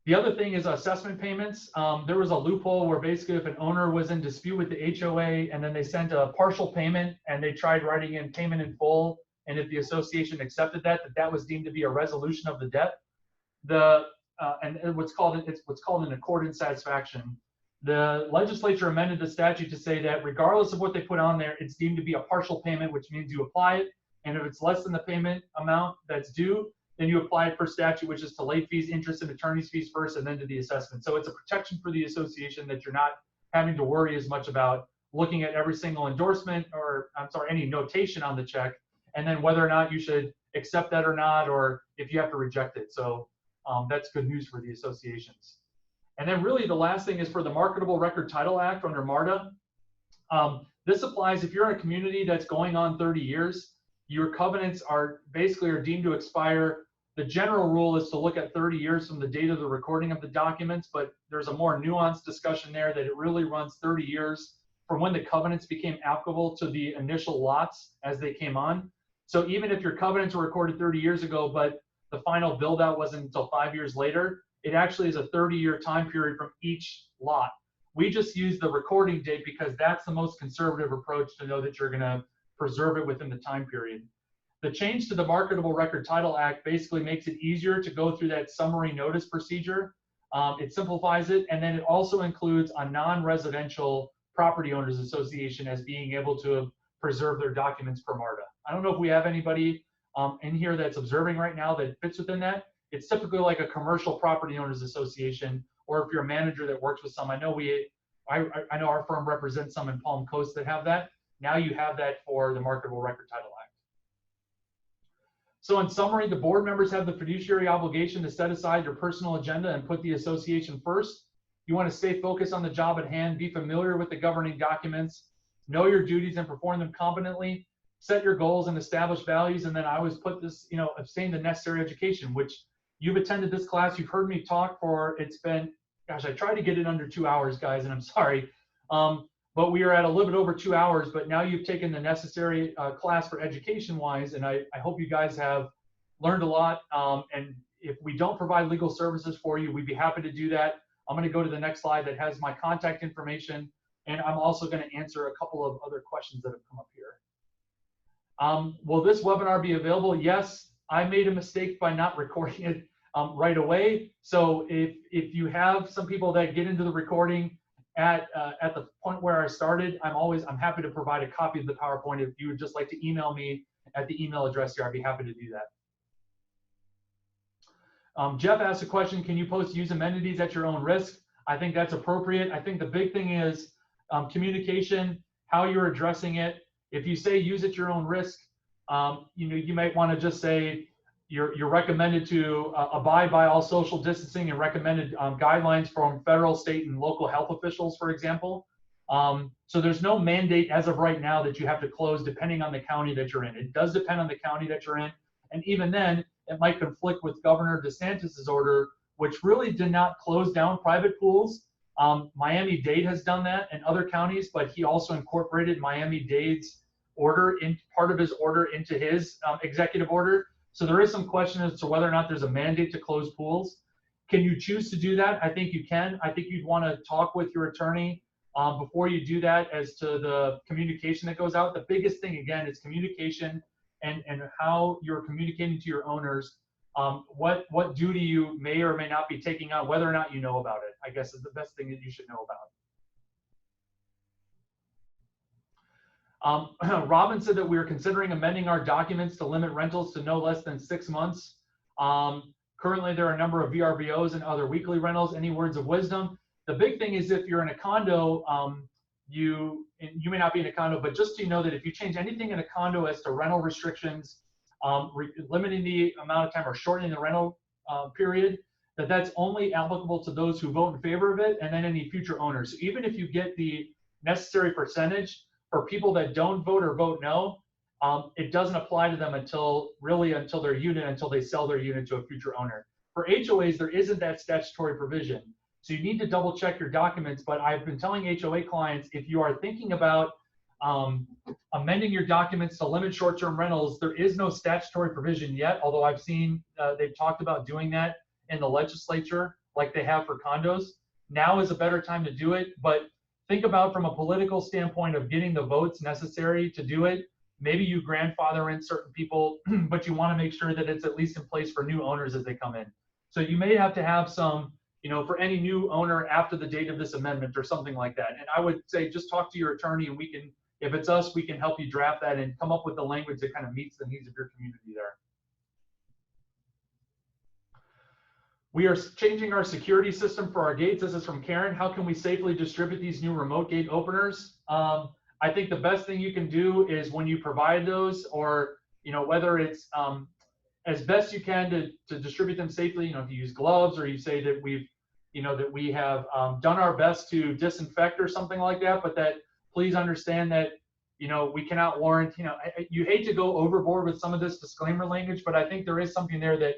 The other thing is assessment payments. There was a loophole where basically if an owner was in dispute with the HOA and then they sent a partial payment and they tried writing in payment in full, and if the association accepted that, that was deemed to be a resolution of the debt. And what's called an accord in satisfaction. The legislature amended the statute to say that regardless of what they put on there, it's deemed to be a partial payment, which means you apply it, and if it's less than the payment amount that's due, then you apply it per statute, which is to late fees, interest, and attorney's fees first, and then to the assessment. So it's a protection for the association that you're not having to worry as much about looking at every single endorsement, or I'm sorry, any notation on the check, and then whether or not you should accept that or not, or if you have to reject it. So that's good news for the associations. And then really the last thing is for the Marketable Record Title Act under MARTA. This applies if you're in a community that's going on 30 years, your covenants are deemed to expire. The general rule is to look at 30 years from the date of the recording of the documents, but there's a more nuanced discussion there that it really runs 30 years from when the covenants became applicable to the initial lots as they came on. So even if your covenants were recorded 30 years ago, but the final build out wasn't until 5 years later, it actually is a 30-year time period from each lot. We just use the recording date because that's the most conservative approach to know that you're going to preserve it within the time period. The change to the Marketable Record Title Act basically makes it easier to go through that summary notice procedure. It simplifies it, and then it also includes a non-residential property owners association as being able to preserve their documents per MARTA. I don't know if we have anybody in here that's observing right now that fits within that. It's typically like a commercial property owners association, or if you're a manager that works with some. I know I know our firm represents some in Palm Coast that have that. Now you have that for the Marketable Record Title Act. So in summary, the board members have the fiduciary obligation to set aside your personal agenda and put the association first. You want to stay focused on the job at hand, be familiar with the governing documents, know your duties and perform them competently, set your goals and establish values. And then I always put this, obtain the necessary education, which you've attended this class. You've heard me talk for, it's been, gosh, I tried to get it under 2 hours, guys, and I'm sorry. But we are at a little bit over 2 hours, but now you've taken the necessary class for education-wise, and I hope you guys have learned a lot. And if we don't provide legal services for you, we'd be happy to do that. I'm going to go to the next slide that has my contact information, and I'm also going to answer a couple of other questions that have come up here. Will this webinar be available? Yes, I made a mistake by not recording it right away. So if you have some people that get into the recording at the point where I started, I'm happy to provide a copy of the PowerPoint. If you would just like to email me at the email address here, I'd be happy to do that. Jeff asked a question, can you post use amenities at your own risk? I think that's appropriate. I think the big thing is communication, how you're addressing it. If you say use at your own risk, you might want to just say you're recommended to abide by all social distancing and recommended guidelines from federal, state, and local health officials, for example. So there's no mandate as of right now that you have to close depending on the county that you're in. It does depend on the county that you're in. And even then, it might conflict with Governor DeSantis's order, which really did not close down private pools. Miami-Dade has done that and other counties, but he also incorporated Miami-Dade's order in part of his order into his executive order. So there is some question as to whether or not there's a mandate to close pools. Can you choose to do that? I think you can. I think you'd want to talk with your attorney before you do that as to the communication that goes out. The biggest thing, again, is communication and how you're communicating to your owners. What duty you may or may not be taking on, whether or not you know about it, I guess is the best thing that you should know about. Robin said that we are considering amending our documents to limit rentals to no less than 6 months. Currently, there are a number of VRBOs and other weekly rentals. Any words of wisdom? The big thing is if you're in a condo, you may not be in a condo, but just so you know that if you change anything in a condo as to rental restrictions, limiting the amount of time or shortening the rental period, that's only applicable to those who vote in favor of it and then any future owners. So even if you get the necessary percentage, for people that don't vote or vote no, it doesn't apply to them until they sell their unit to a future owner. For HOAs, there isn't that statutory provision. So you need to double check your documents, but I've been telling HOA clients, if you are thinking about amending your documents to limit short-term rentals, there is no statutory provision yet, although I've seen they've talked about doing that in the legislature like they have for condos. Now is a better time to do it, but think about from a political standpoint of getting the votes necessary to do it. Maybe you grandfather in certain people, but you want to make sure that it's at least in place for new owners as they come in. So you may have to have some, for any new owner after the date of this amendment or something like that. And I would say just talk to your attorney and we can, if it's us, we can help you draft that and come up with the language that kind of meets the needs of your community there. We are changing our security system for our gates. This is from Karen. How can we safely distribute these new remote gate openers? I think the best thing you can do is when you provide those, or whether it's as best you can to distribute them safely. If you use gloves, or you say that we have done our best to disinfect or something like that, but that please understand that we cannot warrant. You hate to go overboard with some of this disclaimer language, but I think there is something there that,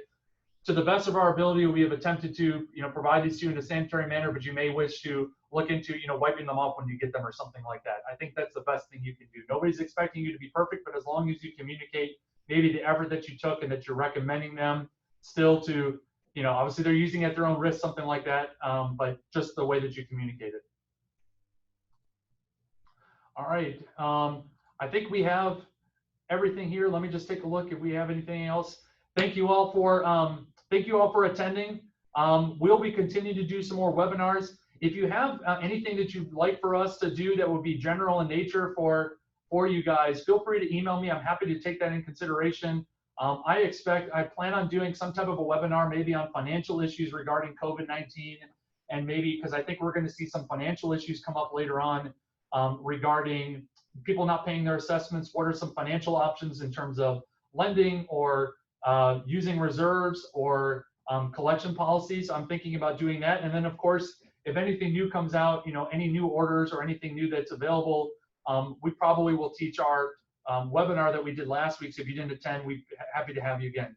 to the best of our ability, we have attempted to provide these to you in a sanitary manner, but you may wish to look into wiping them off when you get them or something like that. I think that's the best thing you can do. Nobody's expecting you to be perfect, but as long as you communicate maybe the effort that you took and that you're recommending them still to, obviously they're using it at their own risk, something like that, but just the way that you communicate it. All right, I think we have everything here. Let me just take a look if we have anything else. Thank you all for attending. We'll be continuing to do some more webinars. If you have anything that you'd like for us to do that would be general in nature for you guys, feel free to email me. I'm happy to take that in consideration. I plan on doing some type of a webinar, maybe on financial issues regarding COVID-19, and maybe because I think we're going to see some financial issues come up later on regarding people not paying their assessments. What are some financial options in terms of lending or using reserves or collection policies? I'm thinking about doing that. And then, of course, if anything new comes out, any new orders or anything new that's available, we probably will teach our webinar that we did last week. So if you didn't attend, we'd be happy to have you again.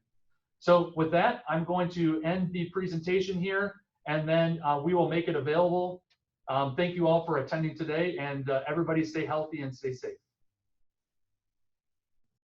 So with that, I'm going to end the presentation here, and then we will make it available. Thank you all for attending today, and everybody stay healthy and stay safe.